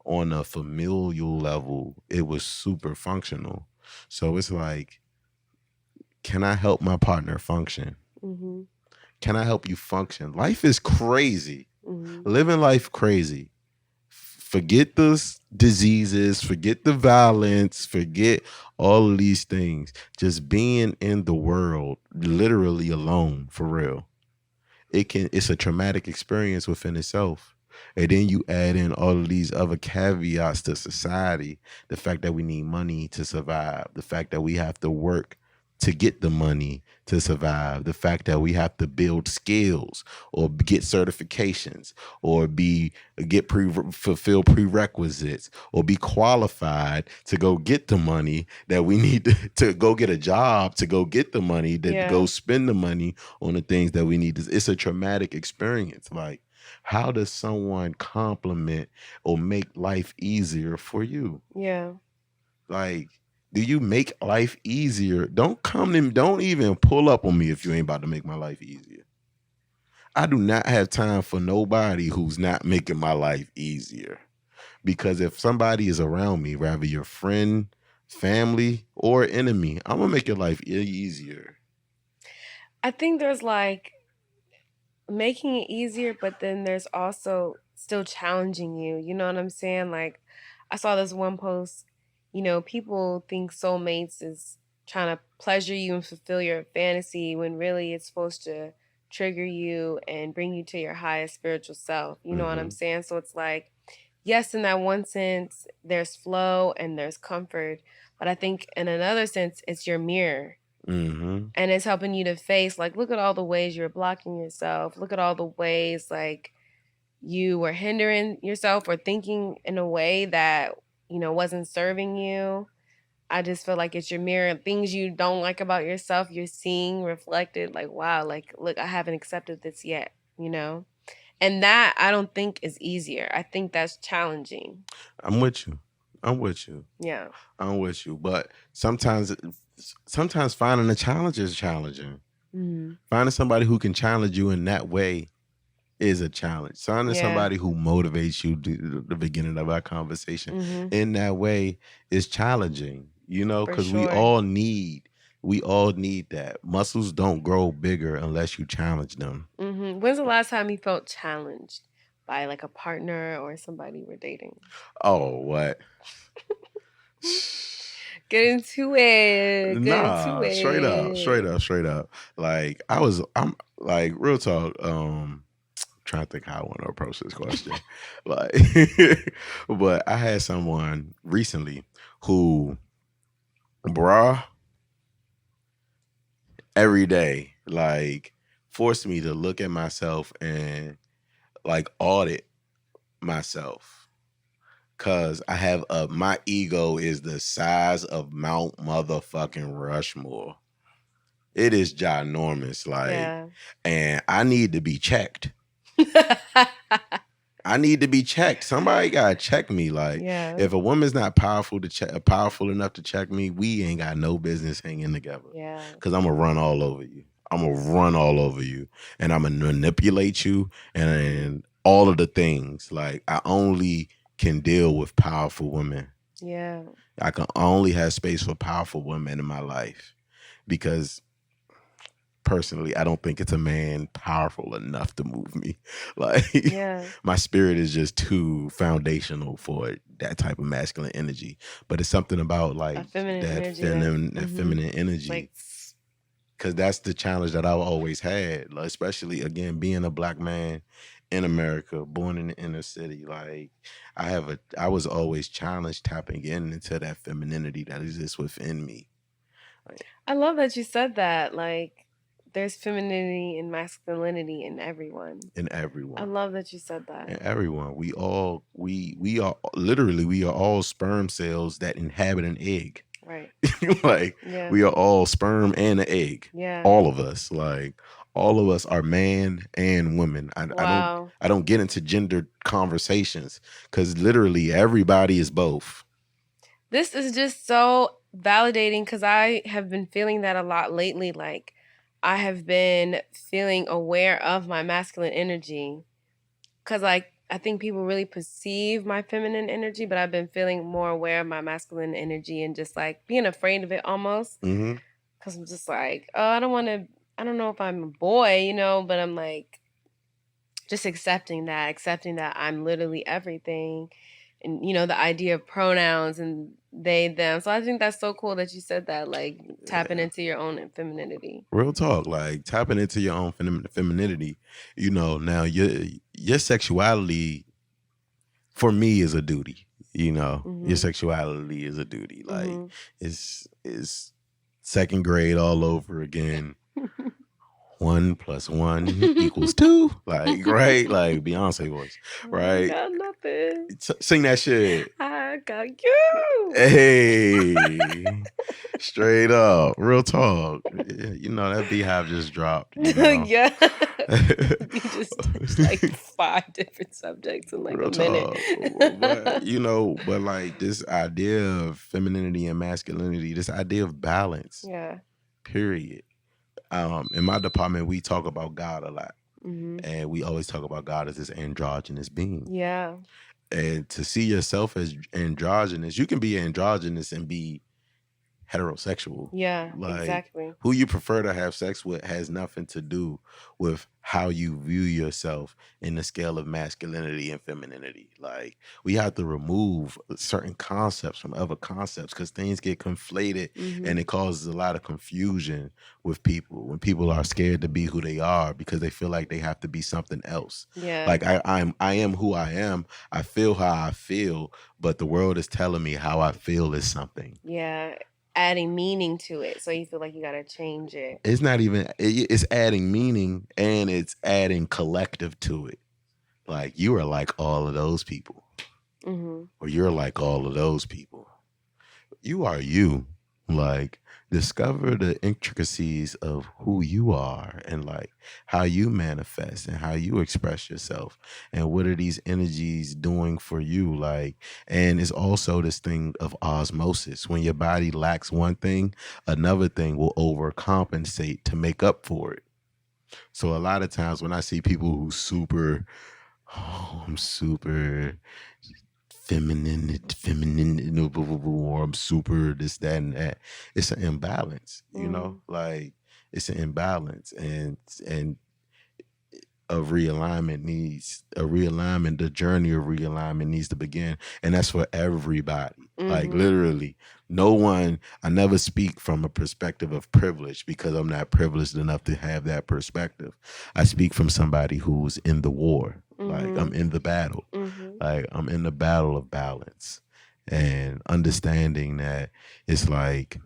on a familial level, it was super functional. So it's like, can I help my partner function? Can I help you function? Life is crazy. Living life crazy. Forget the diseases, forget the violence, forget all of these things. Just being in the world, literally alone, for real. It's a traumatic experience within itself. And then you add in all of these other caveats to society, the fact that we need money to survive, the fact that we have to work to get the money to survive, the fact that we have to build skills or get certifications or fulfill prerequisites or be qualified to go get the money that we need to go get a job, to go get the money, to go spend the money on the things that we need. It's a traumatic experience. Like, how does someone complement or make life easier for you? Yeah. Like, do you make life easier? Don't even pull up on me if you ain't about to make my life easier. I do not have time for nobody who's not making my life easier. Because if somebody is around me, rather your friend, family, or enemy, I'm gonna make your life easier. I think there's like making it easier, but then there's also still challenging you. You know what I'm saying? Like, I saw this one post, people think soulmates is trying to pleasure you and fulfill your fantasy when really it's supposed to trigger you and bring you to your highest spiritual self. You know what I'm saying? So it's like, yes, in that one sense, there's flow and there's comfort, but I think in another sense, it's your mirror. Mm-hmm. And it's helping you to face, like, look at all the ways you're blocking yourself. Look at all the ways, like, you were hindering yourself or thinking in a way that, wasn't serving you. I just feel like it's your mirror. Things you don't like about yourself, you're seeing reflected, like, wow, like, look, I haven't accepted this yet, And that I don't think is easier. I think that's challenging. I'm with you. I'm with you. Yeah. I'm with you. But sometimes finding a challenge is challenging. Mm-hmm. Finding somebody who can challenge you in that way is a challenge. Finding somebody who motivates you to the beginning of our conversation in that way is challenging, because we all need that. Muscles don't grow bigger unless you challenge them. Mm-hmm. When's the last time you felt challenged by like a partner or somebody you were dating? Oh, what? Get into it. Get into it. Straight up. Like I'm like real talk. Trying to think how I want to approach this question. Like, but I had someone recently who, bruh, every day, like, forced me to look at myself and like audit myself. Cause I have my ego is the size of Mount motherfucking Rushmore. It is ginormous, like, and I need to be checked. I need to be checked. Somebody gotta check me. Like, if a woman's not powerful enough to check me, we ain't got no business hanging together. Yeah. Cause I'm gonna run all over you. And I'm gonna manipulate you and all of the things. Like, I only can deal with powerful women. Yeah. I can only have space for powerful women in my life because personally, I don't think it's a man powerful enough to move me. Like, my spirit is just too foundational for that type of masculine energy. But it's something about like that feminine energy. Because that's the challenge that I've always had, like, especially, again, being a Black man in America, born in the inner city. Like, I was always challenged tapping into that femininity that exists within me. Like, I love that you said that. Like, there's femininity and masculinity in everyone. I love that you said that. In everyone. We are literally, we are all sperm cells that inhabit an egg. Right. Like, we are all sperm and an egg. Yeah. All of us. Like, all of us are man and woman. I don't get into gender conversations because literally everybody is both. This is just so validating because I have been feeling that a lot lately. Like, I have been feeling aware of my masculine energy because, like, I think people really perceive my feminine energy, but I've been feeling more aware of my masculine energy and just like being afraid of it almost. Because I'm just like, oh, I don't know if I'm a boy, but I'm like just accepting that I'm literally everything. And, the idea of pronouns and they, them. So I think that's so cool that you said that, like, tapping into your own femininity. Real talk, like, tapping into your own femininity. Now your sexuality, for me, is a duty. Your sexuality is a duty. Like, it's second grade all over again. 1 + 1 = 2. Like, right? Like Beyonce voice, right? I got nothing. Sing that shit. I got you. Hey, straight up, real talk. That beehive just dropped. Yeah. You just touched like 5 different subjects in like real a minute. But like this idea of femininity and masculinity, this idea of balance. Yeah. Period. In my department, we talk about God a lot. And we always talk about God as this androgynous being. Yeah. And to see yourself as androgynous, you can be androgynous and be heterosexual. Yeah, like, exactly. Who you prefer to have sex with has nothing to do with how you view yourself in the scale of masculinity and femininity. Like, we have to remove certain concepts from other concepts because things get conflated and it causes a lot of confusion with people when people are scared to be who they are because they feel like they have to be something else. Yeah. Like, I am who I am. I feel how I feel, but the world is telling me how I feel is something. Yeah. adding meaning to it, so you feel like you gotta change it. It's not even. It's adding meaning and it's adding collective to it. Like you are like all of those people, or you're like all of those people. You are you. Like discover the intricacies of who you are and like how you manifest and how you express yourself and what are these energies doing for you, like. And it's also this thing of osmosis. When your body lacks one thing, another thing will overcompensate to make up for it. So a lot of times when I see people who super, oh, I'm super feminine, or I'm super this, that, and that. It's an imbalance, you know, like it's an imbalance, and a realignment. The journey of realignment needs to begin, and that's for everybody. Like literally, no one. I never speak from a perspective of privilege because I'm not privileged enough to have that perspective. I speak from somebody who's in the war. Like I'm in the battle. Like I'm in the battle of balance, and understanding that it's like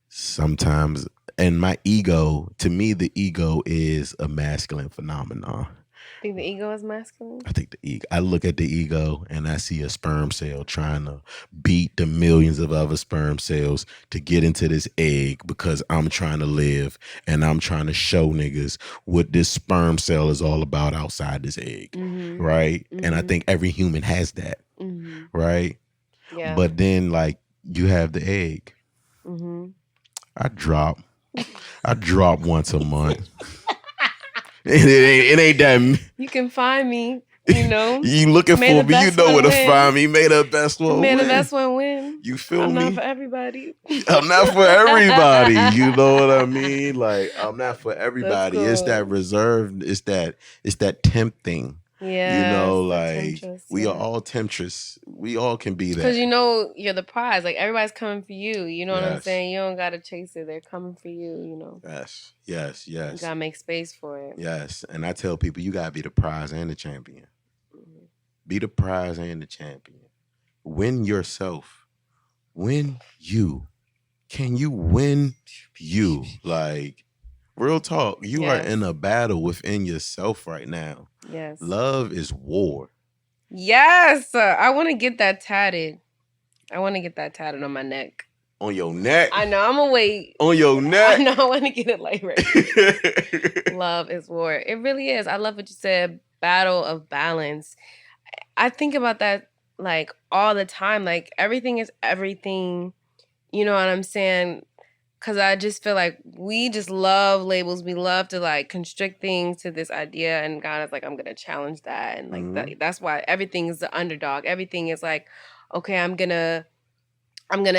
sometimes, and my ego, to me the ego is a masculine phenomenon. Think the ego is masculine? I think the ego, I look at the ego and I see a sperm cell trying to beat the millions of other sperm cells to get into this egg because I'm trying to live and I'm trying to show niggas what this sperm cell is all about outside this egg. Right? And I think every human has that. Right? Yeah. But then like you have the egg. I drop once a month. It ain't that. You can find me. You know, you looking for me? You know where to find me. May the best one May win. the best one win. You feel I'm me? not for everybody. I'm not for everybody. You know what I mean? Like I'm not for everybody. Cool. It's that reserved. It's that tempting. Yeah, you know, like we are all temptress. We all can be that. Because you know you're the prize. Like everybody's coming for you. You know what I'm saying? You don't gotta chase it. They're coming for you. You know. Yes. You gotta make space for it. Yes, and I tell people you gotta be the prize and the champion. Be the prize and the champion. Win yourself. Win you. Can you win you? Like, real talk. You are in a battle within yourself right now. Yes. Love is war. Yes. I want to get that tatted. I want to get that tatted on my neck. On your neck? I know. I'm going to wait. On your neck? I know. I want to get it like right. Love is war. It really is. I love what you said. Battle of balance. I think about that like all the time. Like everything is everything. You know what I'm saying? Because I just feel like we just love labels. We love to like constrict things to this idea. And God is like, I'm going to challenge that. And like that's why everything is the underdog. Everything is like, okay, I'm going to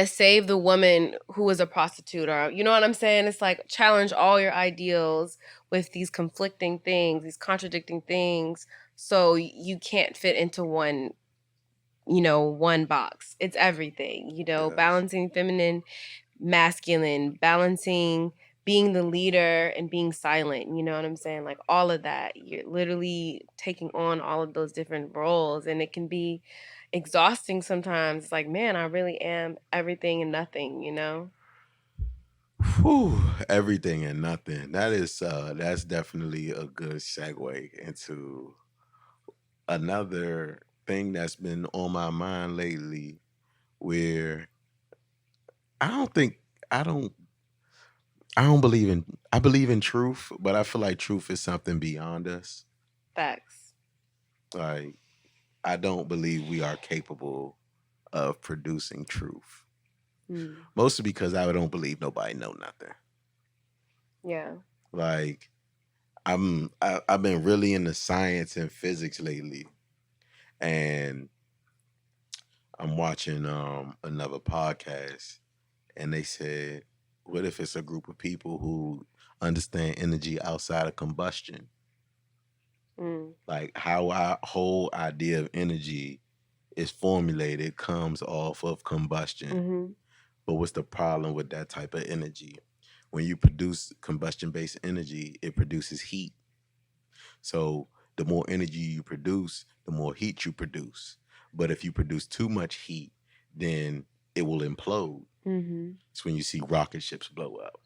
save the woman who is a prostitute, or you know what I'm saying? It's like challenge all your ideals with these conflicting things, these contradicting things, so you can't fit into one box. It's everything, balancing feminine, masculine, balancing being the leader and being silent, you know what I'm saying? Like all of that. You're literally taking on all of those different roles, and it can be exhausting sometimes. It's like, man, I really am everything and nothing, Whew, everything and nothing. That's definitely a good segue into another thing that's been on my mind lately, where I believe in, I believe in truth, but I feel like truth is something beyond us. Facts. Like, I don't believe we are capable of producing truth. Mostly because I don't believe nobody know nothing. Yeah. Like, I've been really into science and physics lately, and I'm watching another podcast, and they said, what if it's a group of people who understand energy outside of combustion? Like how our whole idea of energy is formulated comes off of combustion. But what's the problem with that type of energy? When you produce combustion-based energy, it produces heat. So the more energy you produce, the more heat you produce. But if you produce too much heat, then it will implode. Mm-hmm. It's when you see rocket ships blow up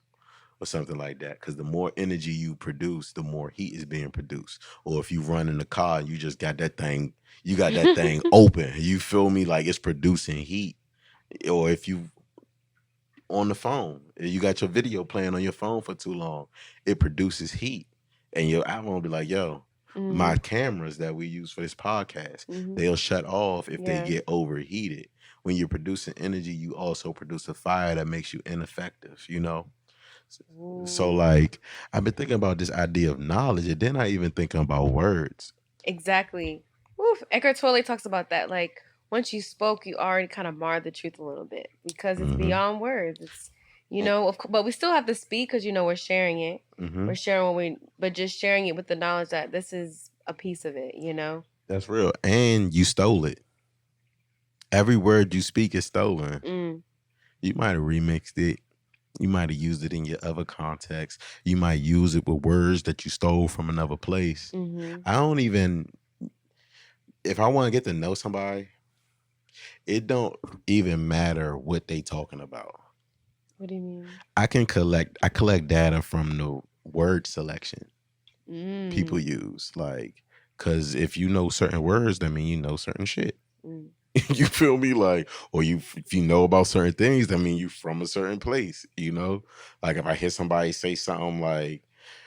or something like that. Because the more energy you produce, the more heat is being produced. Or if you run in the car and you just got that thing, you got that thing open. You feel me? Like it's producing heat. Or if you on the phone, you got your video playing on your phone for too long, it produces heat. And your iPhone will be like, yo, my Mm-hmm. cameras that we use for this podcast, Mm-hmm. they'll shut off if they Yeah. get overheated. When you're producing energy, you also produce a fire that makes you ineffective, you know? So Ooh. like I've been thinking about this idea of knowledge, and then I even thinking about words. Exactly. Oof. Eckhart Tolle talks about that. Like once you spoke, you already kind of marred the truth a little bit because it's Mm-hmm. beyond words. It's but we still have to speak because we're sharing it. Mm-hmm. We're sharing but just sharing it with the knowledge that this is a piece of it. That's real. And you stole it. Every word you speak is stolen. Mm. You might have remixed it. You might have used it in your other context. You might use it with words that you stole from another place. Mm-hmm. I don't even, if I want to get to know somebody, it don't even matter what they talking about. What do you mean? I collect data from the word selection people Mm. use. Like, cause if you know certain words, that mean you know certain shit. Mm. You feel me? Like, or if you know about certain things, that mean you from a certain place, you know? Like if I hear somebody say something like,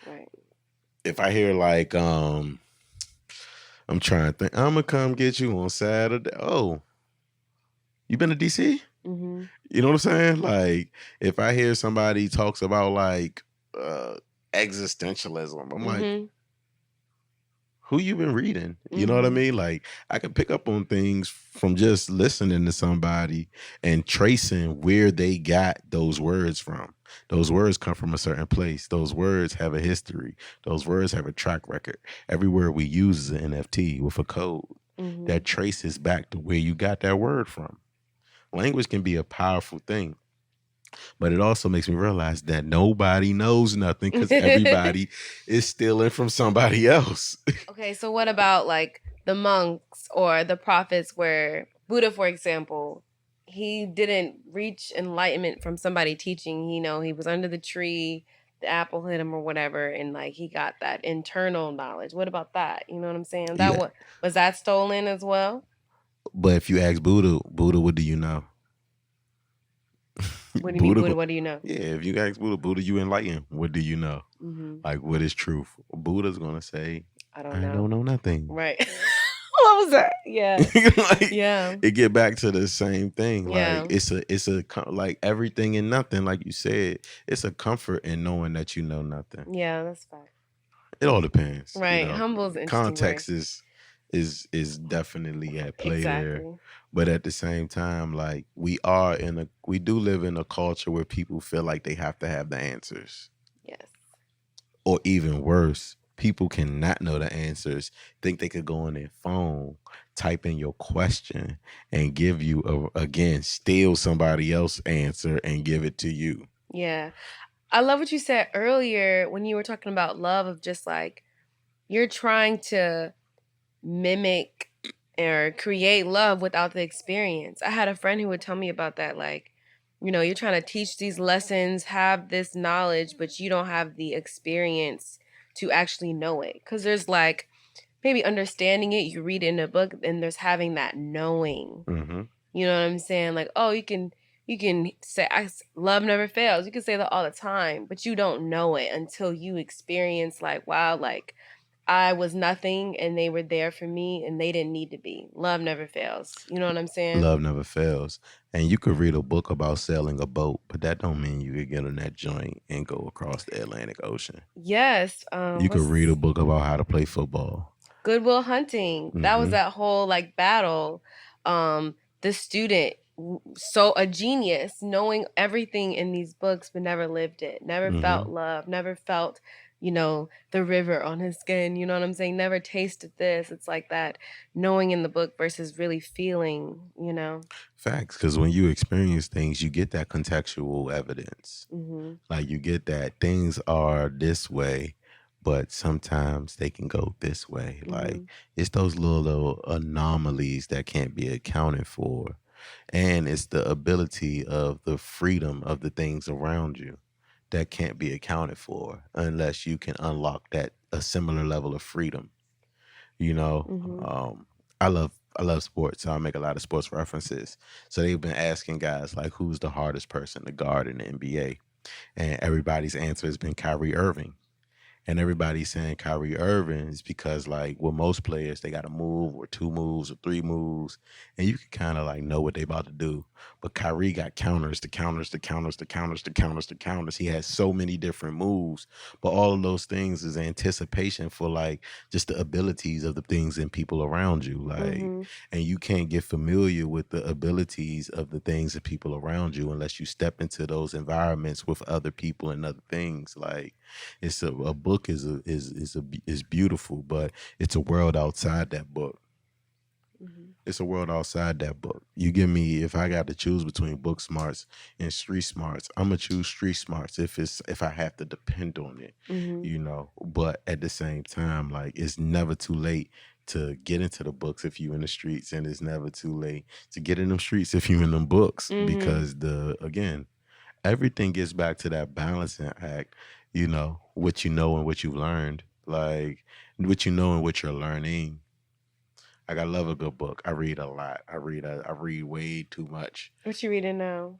Right. if I hear like, I'm trying to think, I'm gonna come get you on Saturday. Oh, you been to DC? Mm-hmm. You know what I'm saying? Like, if I hear somebody talks about like existentialism, I'm like, Mm-hmm. who you been reading? You know what I Mm-hmm. mean? Like I can pick up on things from just listening to somebody and tracing where they got those words from. Those words come from a certain place. Those words have a history. Those words have a track record. Every word we use is an NFT with a code Mm-hmm. that traces back to where you got that word from. Language can be a powerful thing, but it also makes me realize that nobody knows nothing because everybody is stealing from somebody else. Okay, so what about like the monks or the prophets where Buddha, for example, he didn't reach enlightenment from somebody teaching, he was under the tree, the apple hit him or whatever, and like he got that internal knowledge. What about that? You know what I'm saying? You, Was that stolen as well? but if you ask Buddha, what do you know? What do you mean, Buddha, Buddha? What do you know? yeah. If you ask Buddha, you enlightened. What do you know? Mm-hmm. Like, what is truth? Buddha's gonna say, I don't I know. don't know nothing. Right. What was that? Yeah. Like, Yeah. it get back to the same thing. Yeah. Like it's a like everything and nothing. Like you said, it's a comfort in knowing that you know nothing. Yeah, that's fact. It all depends. Right. You know, Humble's an interesting context word. is definitely at play there. Exactly. But at the same time, like we do live in a culture where people feel like they have to have the answers. Yes. Or even worse, people cannot know the answers, think they could go on their phone, type in your question, and give you again, steal somebody else's answer and give it to you. Yeah. I love what you said earlier when you were talking about love, of just like you're trying to mimic or create love without the experience. I had a friend who would tell me about that. Like, you're trying to teach these lessons, have this knowledge, but you don't have the experience to actually know it. Because there's like maybe understanding it, you read it in a book, and there's having that knowing. Mm-hmm. You know what I'm saying? Like, oh, you can say love never fails. You can say that all the time, but you don't know it until you experience like, wow, like I was nothing and they were there for me and they didn't need to be. Love never fails. You know what I'm saying? Love never fails. And you could read a book about sailing a boat, but that don't mean you could get on that joint and go across the Atlantic Ocean. Yes. You could read a book about how to play football. Good Will Hunting. Mm-hmm. That was that whole like battle. The student, so a genius, knowing everything in these books, but never lived it. Never felt love. Never felt, the river on his skin. You know what I'm saying? Never tasted this. It's like that knowing in the book versus really feeling. Facts, because when you experience things, you get that contextual evidence. Mm-hmm. Like you get that things are this way, but sometimes they can go this way. Mm-hmm. Like it's those little anomalies that can't be accounted for And it's the ability of the freedom of the things around you that can't be accounted for unless you can unlock that a similar level of freedom. You know, Mhm. I love sports. So I make a lot of sports references. So they've been asking guys like, who's the hardest person to guard in the NBA, and everybody's answer has been Kyrie Irving. And everybody's saying Kyrie Irving is because, like, with most players, they got a move or two moves or three moves, and you can kind of like know what they about to do. But Kyrie got counters, the counters, the counters, the counters, the counters, the counters. He has so many different moves, but all of those things is anticipation for like just the abilities of the things and people around you. Like, Mhm. and you can't get familiar with the abilities of the things and people around you unless you step into those environments with other people and other things. Like, it's a book is beautiful, but it's a world outside that book. Mhm. It's a world outside that book. You give me, if I got to choose between book smarts and street smarts, I'm gonna choose street smarts if I have to depend on it, Mhm. you know. But at the same time, like, it's never too late to get into the books if you in the streets, and it's never too late to get in them streets if you in them books, Mhm. because the again, everything gets back to that balancing act, you know, what you know and what you've learned. Like, what you know and what you're learning. Like, I love a good book. I read a lot. I read way too much. What you reading now?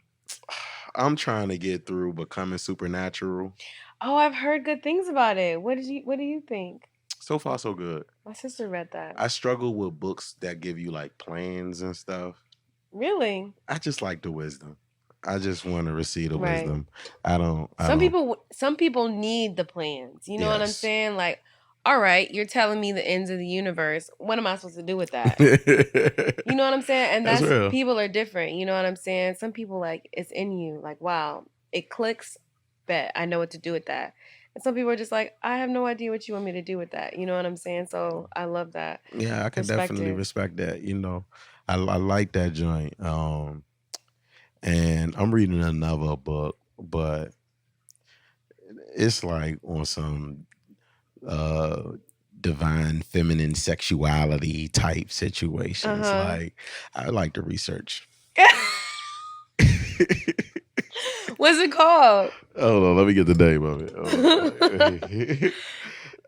I'm trying to get through Becoming Supernatural. Oh, I've heard good things about it. What do you think? So far so good. My sister read that. I struggle with books that give you like plans and stuff. Really? I just like the wisdom. I just want to receive the Right. wisdom. I don't. Some people need the plans. You know what I'm Yes. saying? Like, all right, you're telling me the ends of the universe. What am I supposed to do with that? You know what I'm saying? And That's that's real. people are different. You know what I'm saying? Some people like it's in you. Like, wow, it clicks. Bet I know what to do with that. And some people are just like, I have no idea what you want me to do with that. You know what I'm saying? So I love that Yeah, I can definitely perspective. respect that. You know, I like that joint. And I'm reading another book, but it's like on some uh divine feminine sexuality type situations. Uh Like, I like to research. huh. What's it called? Hold on, let me get the name of it.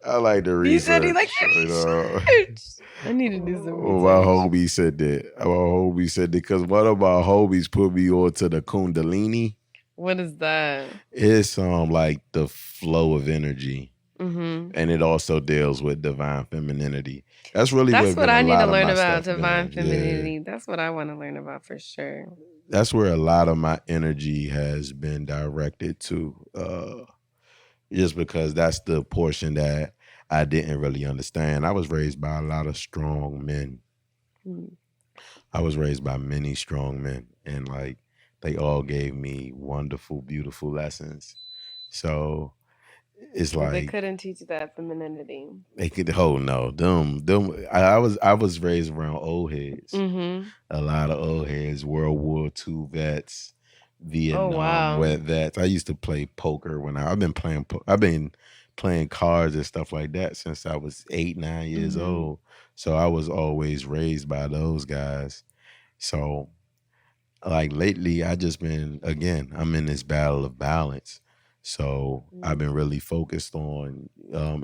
I like to You said he like research. You know. research. I need to do some Oh, my research. homie said that. My homie said that because one of my homies put me on to the Kundalini. What is that? It's like the flow of energy, Mm-hmm. and it also deals with divine femininity. That's really That's what what been a I need to lot of learn my about stuff divine been. Yeah, femininity. That's what I want to learn about for sure. that's where a lot of my energy has been directed to. Just because that's the portion that I didn't really understand. I was raised by a lot of strong men. Mm. I was raised by many strong men, and like, they all gave me wonderful, beautiful lessons. So it's But they like couldn't teach that femininity. they could hold no them. I was raised around old heads, Mm-hmm. a lot of old heads, World War II vets, Oh Vietnam wow. vets. I used to play poker when I've been playing cards and stuff like that since I was 8, 9 years Mm-hmm. old. So I was always raised by those guys. So, like, lately, I just been, again, I'm in this battle of balance. So I've Mm. been really focused on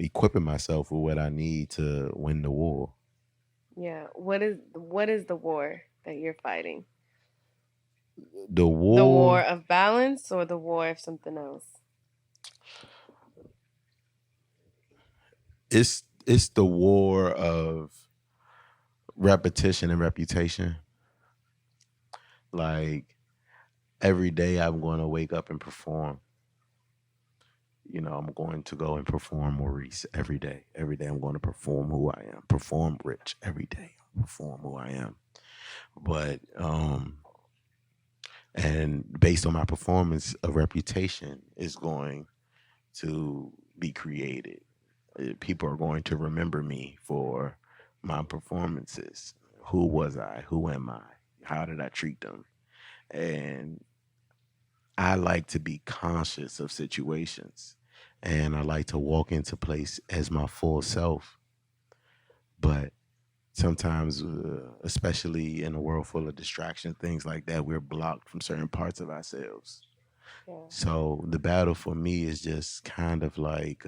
equipping myself with what I need to win the war. Yeah. What is the war that you're fighting? The The war war, of balance or the war of something else? it's the war of repetition and reputation. Like, every day I'm going to wake up and perform. You know, I'm going to go and perform Maurice every day. Every day I'm going to perform who I am. Perform Rich every day. Perform who I am. But and based on my performance, a reputation is going to be created. People are going to remember me for my performances. Who was I? Who am I? How did I treat them? And I like to be conscious of situations, and I like to walk into place as my full self. But Sometimes, especially in a world full of distraction, things like that, we're blocked from certain parts of ourselves. Yeah. So the battle for me is just kind of like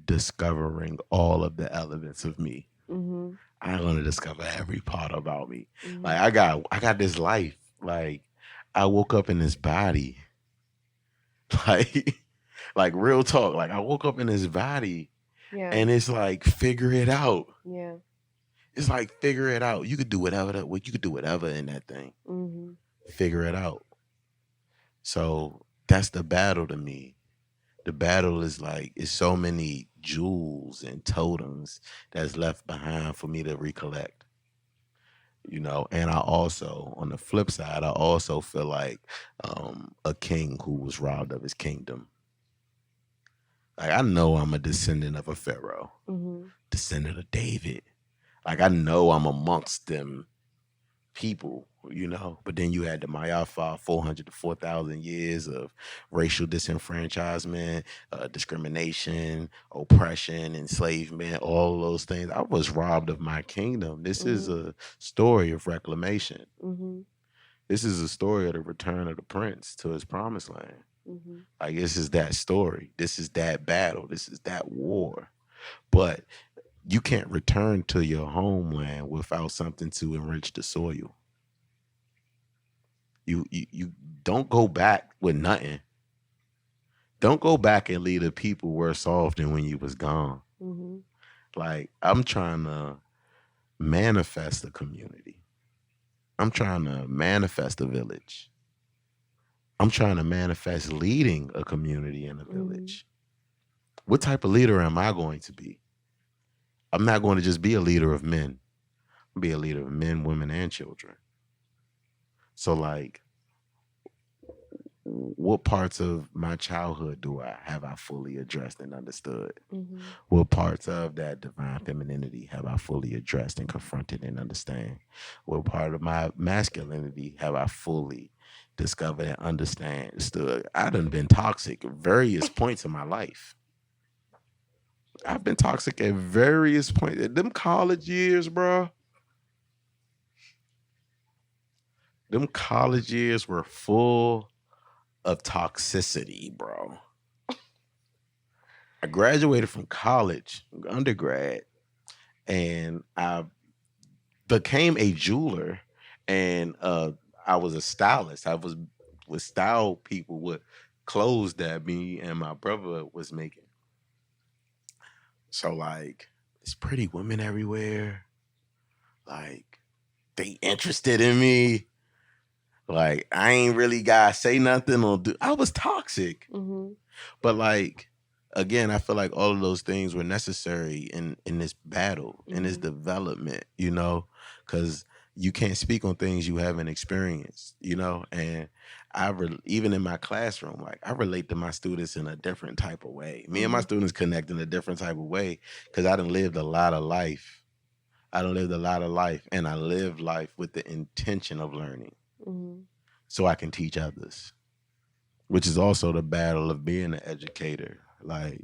discovering all of the elements of me. Mm-hmm. I want to discover every part about me. Like Mm-hmm. I got this life. Like I woke up in this body. Like like real talk. Like I woke up in this body, Yeah. and it's like figure it out. Yeah. It's like figure it out. You could do whatever you could do whatever in that thing. Mm-hmm. Figure it out. So that's the battle to me. The battle is like it's so many jewels and totems that's left behind for me to recollect. And I also, on the flip side, I also feel like a king who was robbed of his kingdom. Like I know I'm a descendant of a pharaoh, Mm-hmm. descendant of David. Like I know I'm amongst them people, but then you had the Mayafa 400 to 4,000 years of racial disenfranchisement, discrimination, oppression, enslavement, all those things. I was robbed of my kingdom. This is Mm-hmm. a story of reclamation. Mm-hmm. This is a story of the return of the prince to his promised land. Mm-hmm. Like this is that story. This is that battle. This is that war. But you can't return to your homeland without something to enrich the soil. You don't go back with nothing. Don't go back and leave the people worse off than when you was gone. Mm-hmm. Like I'm trying to manifest a community. I'm trying to manifest a village. I'm trying to manifest leading a community in a Mm-hmm. village. What type of leader am I going to be? I'm not going to just be a leader of men. I'm be a leader of men, women, and children. So like what parts of my childhood do I fully addressed and understood? Mm-hmm. What parts of that divine femininity have I fully addressed and confronted and understand? What part of my masculinity have I fully discovered and understood? I done been toxic at various points in my life. I've been toxic at various points. Them college years, bro. Them college years were full of toxicity, bro. I graduated from college, undergrad, and I became a jeweler, and I was a stylist. I was would style people with clothes that me and my brother was making. So like, it's pretty women everywhere. Like they interested in me. Like I ain't really gotta say nothing or do. I was toxic. Mm-hmm. But like again, I feel like all of those things were necessary in this battle, in this Mm-hmm. development, because you can't speak on things you haven't experienced, and even in my classroom, like I relate to my students in a different type of way. Me and my Mm-hmm. students connect in a different type of way because I done lived a lot of life. I done lived a lot of life, and I live life with the intention of learning Mm-hmm. so I can teach others, which is also the battle of being an educator. Like,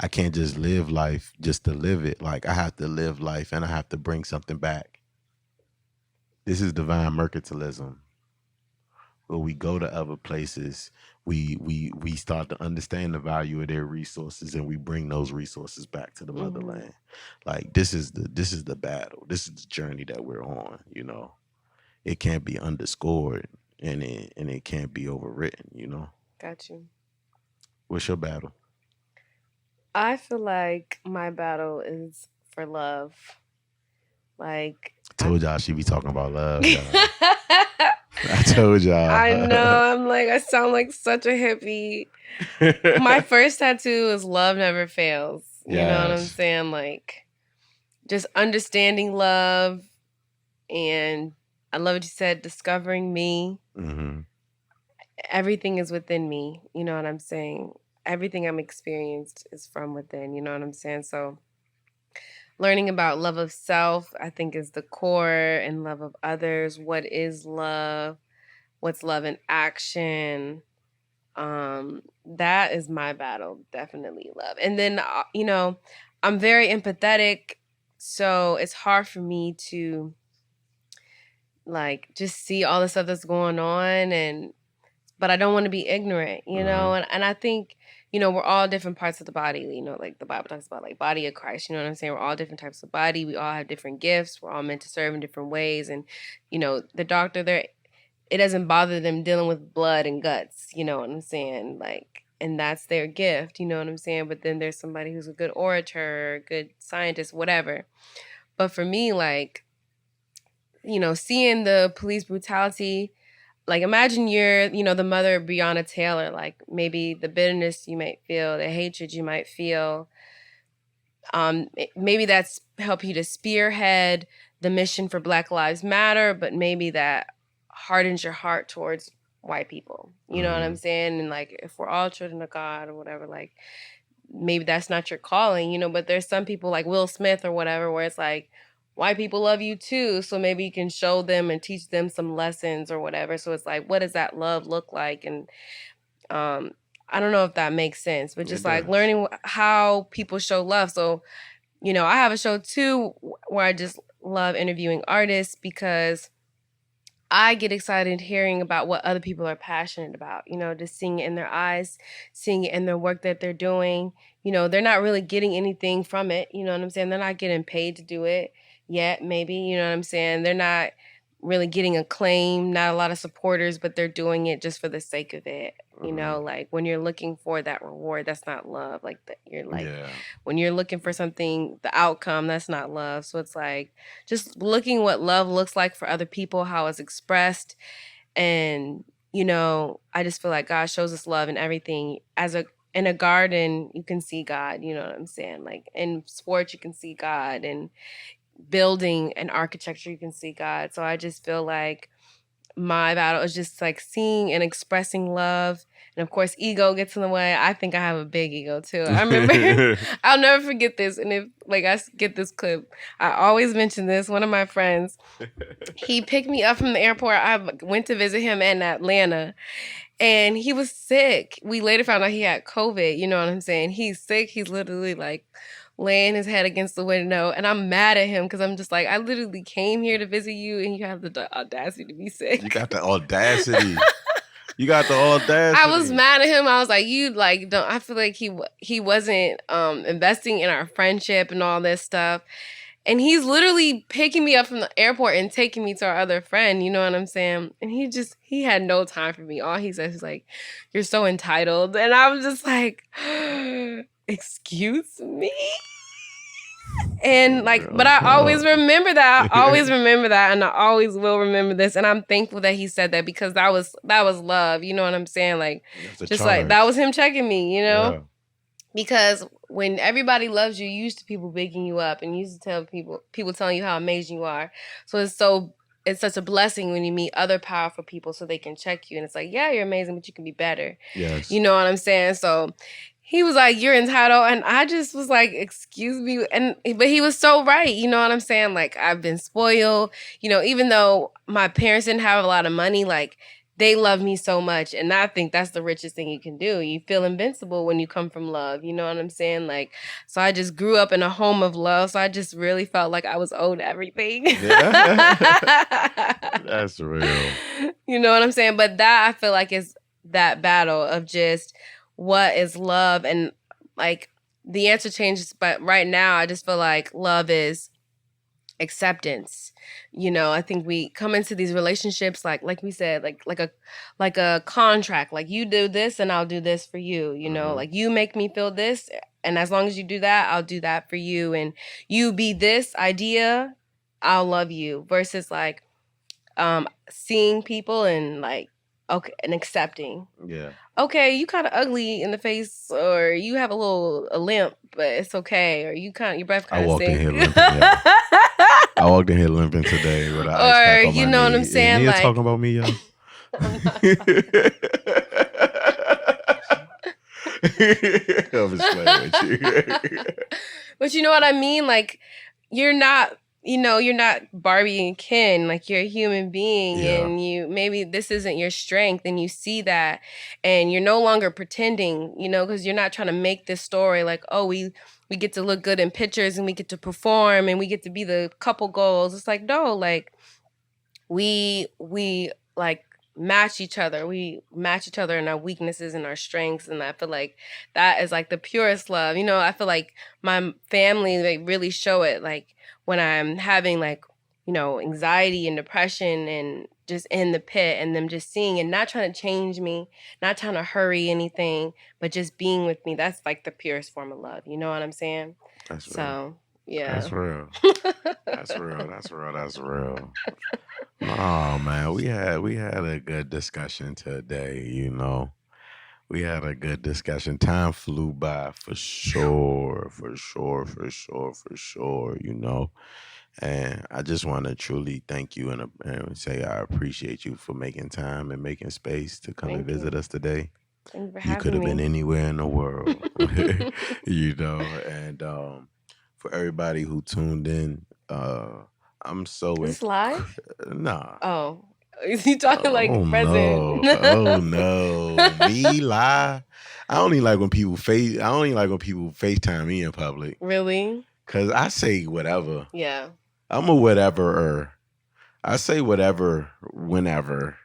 I can't just live life just to live it. Like, I have to live life and I have to bring something back. This is divine mercantilism, where we go to other places, we start to understand the value of their resources, and we bring those resources back to the Mm-hmm. motherland. Like, this is the battle. This is the journey that we're on. It can't be underscored, and it can't be overwritten. Got you. What's your battle? I feel like my battle is for love. Like I Told y'all she be talking about love, y'all. I told I y'all. know, I'm like I sound like such a hippie. My first tattoo is love never fails. You know what I'm Yes. saying? Like just understanding love, and I love what you said, discovering me. Hmm. Everything is within me. You know what I'm saying? Everything I'm experienced is from within. You know what I'm saying? So learning about love of self, I think, is the core, and love of others. What is love? What's love in action? That is my battle, definitely love. And then I'm very empathetic so it's hard for me to like just see all the stuff that's going on, but I don't want to be ignorant, you know? And I think, you know, we're all different parts of the body, you know, like the Bible talks about like body of Christ, you know what I'm saying? We're all different types of body. We all have different gifts. We're all meant to serve in different ways. And, you know, the doctor there, it doesn't bother them dealing with blood and guts, you know what I'm saying? Like, and that's their gift, you know what I'm saying? But then there's somebody who's a good orator, a good scientist, whatever. But for me, like, you know, seeing the police brutality, like imagine you're, you know, the mother of Breonna Taylor, like maybe the bitterness you might feel, the hatred you might feel, maybe that's help you to spearhead the mission for Black Lives Matter, but maybe that hardens your heart towards white people. You know what I'm saying? And like, if we're all children of God or whatever, like maybe that's not your calling, you know, but there's some people like Will Smith or whatever, where it's like, white people love you too. So maybe you can show them and teach them some lessons or whatever. So it's like, what does that love look like? And I don't know if that makes sense, but just like learning how people show love. So, you know, I have a show too where I just love interviewing artists because I get excited hearing about what other people are passionate about, you know, just seeing it in their eyes, seeing it in their work that they're doing. You know, they're not really getting anything from it. You know what I'm saying? They're not getting paid to do it yet, maybe. You know what I'm saying? They're not really getting acclaim, not a lot of supporters, but they're doing it just for the sake of it. You know, like when you're looking for that reward, that's not love. Like you're like, when you're looking for something, the outcome, that's not love. So it's like just looking what love looks like for other people, how it's expressed. And, you know, I just feel like God shows us love in everything. In a garden, you can see God, you know what I'm saying? Like in sports, you can see God, and building and architecture, you can see God. So I just feel like my battle is just like seeing and expressing love. And of course, ego gets in the way. I think I have a big ego too. I remember, I'll never forget this. And if like I get this clip, I always mention this. One of my friends, he picked me up from the airport. I went to visit him in Atlanta. And he was sick. We later found out he had COVID. You know what I'm saying? He's sick. He's literally like laying his head against the window. And I'm mad at him because I'm just like, I literally came here to visit you and you have the audacity to be sick. You got the audacity. You got the audacity. I was mad at him. I was like, you like don't. I feel like he wasn't investing in our friendship and all this stuff. And he's literally picking me up from the airport and taking me to our other friend, you know what I'm saying? And he had no time for me. All he says is like, you're so entitled. And I was just like, excuse me? And like, but I always remember that. I always remember that. And I always will remember this. And I'm thankful that he said that because that was love. You know what I'm saying? Like, just like, that was him checking me, you know? Yeah. Because when everybody loves you, you used to people bigging you up and you used to tell people telling you how amazing you are. So it's such a blessing when you meet other powerful people so they can check you. And it's like, yeah, you're amazing, but you can be better. Yes. You know what I'm saying? So he was like, you're entitled. And I just was like, excuse me. But he was so right. You know what I'm saying? Like, I've been spoiled. You know, even though my parents didn't have a lot of money, like, they love me so much. And I think that's the richest thing you can do. You feel invincible when you come from love. You know what I'm saying? Like, so I just grew up in a home of love. So I just really felt like I was owed everything. Yeah. That's real. You know what I'm saying? But that I feel like is that battle of just what is love. And like the answer changes. But right now I just feel like love is acceptance. You know, I think we come into these relationships like we said, like a contract. Like, you do this and I'll do this for you. You know, like, you make me feel this, and as long as you do that, I'll do that for you. And you be this idea, I'll love you. Versus like seeing people and like, okay, and accepting. Yeah. Okay, you kind of ugly in the face, or you have a limp, but it's okay. Or your breath kind of stink. I walked in here limping today with an ice pack on my you know what I'm saying? Nia talking about me, yo. I'm just playing with you. But you know what I mean? Like, you're not Barbie and Ken. Like, you're a human being, and maybe this isn't your strength, and you see that, and you're no longer pretending, you know, because you're not trying to make this story like, oh, we we get to look good in pictures and we get to perform and we get to be the couple goals. It's like, no, like we like match each other. We match each other in our weaknesses and our strengths, and I feel like that is like the purest love. You know, I feel like my family, they really show it, like when I'm having like, you know, anxiety and depression and just in the pit, and them just seeing and not trying to change me, not trying to hurry anything, but just being with me. That's like the purest form of love. You know what I'm saying? That's real. So yeah. That's real. That's real. That's real. That's real. Oh man, we had a good discussion today, you know. We had a good discussion. Time flew by for sure, for sure, for sure, for sure, you know. And I just want to truly thank you and say I appreciate you for making time and making space to come and Thank visit you. us today. Thank you for You could having have been me. anywhere in the world, you know. And for everybody who tuned in, I'm so Is this live? nah. Oh, is he talking like Oh present? no! Oh no! Me lie. I only like when people FaceTime me in public. Really? Cause I say whatever. Yeah. I'm a whatever. I say whatever whenever.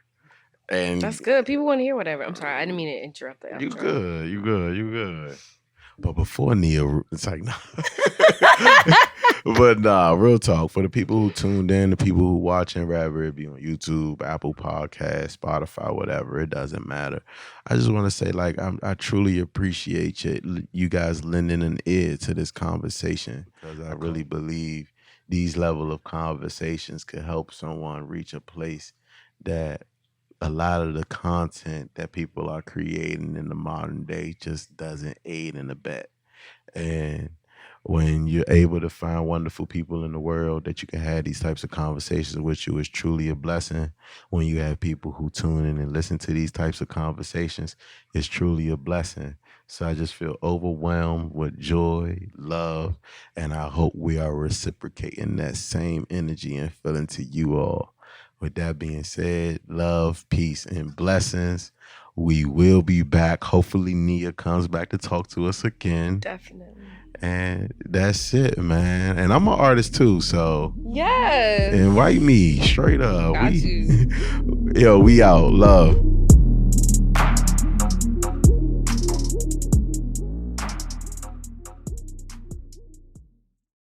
And That's good. People want to hear whatever. I'm sorry. I didn't mean to interrupt the you outro. good. You good. You good. But before Nia, it's like nah. But nah, real talk. For the people who tuned in, the people who watching, rather it be on YouTube, Apple Podcast, Spotify, whatever, it doesn't matter. I just want to say, like, I truly appreciate you guys lending an ear to this conversation, because I really believe these level of conversations could help someone reach a place that a lot of the content that people are creating in the modern day just doesn't aid in the bet. And when you're able to find wonderful people in the world that you can have these types of conversations with you, is truly a blessing. When you have people who tune in and listen to these types of conversations, it's truly a blessing. So I just feel overwhelmed with joy, love, and I hope we are reciprocating that same energy and feeling to you all. With that being said, love, peace, and blessings. We will be back. Hopefully, Nia comes back to talk to us again. Definitely. And that's it, man. And I'm an artist too, so yes. Invite me straight up. Got you. Yo, we out. Love.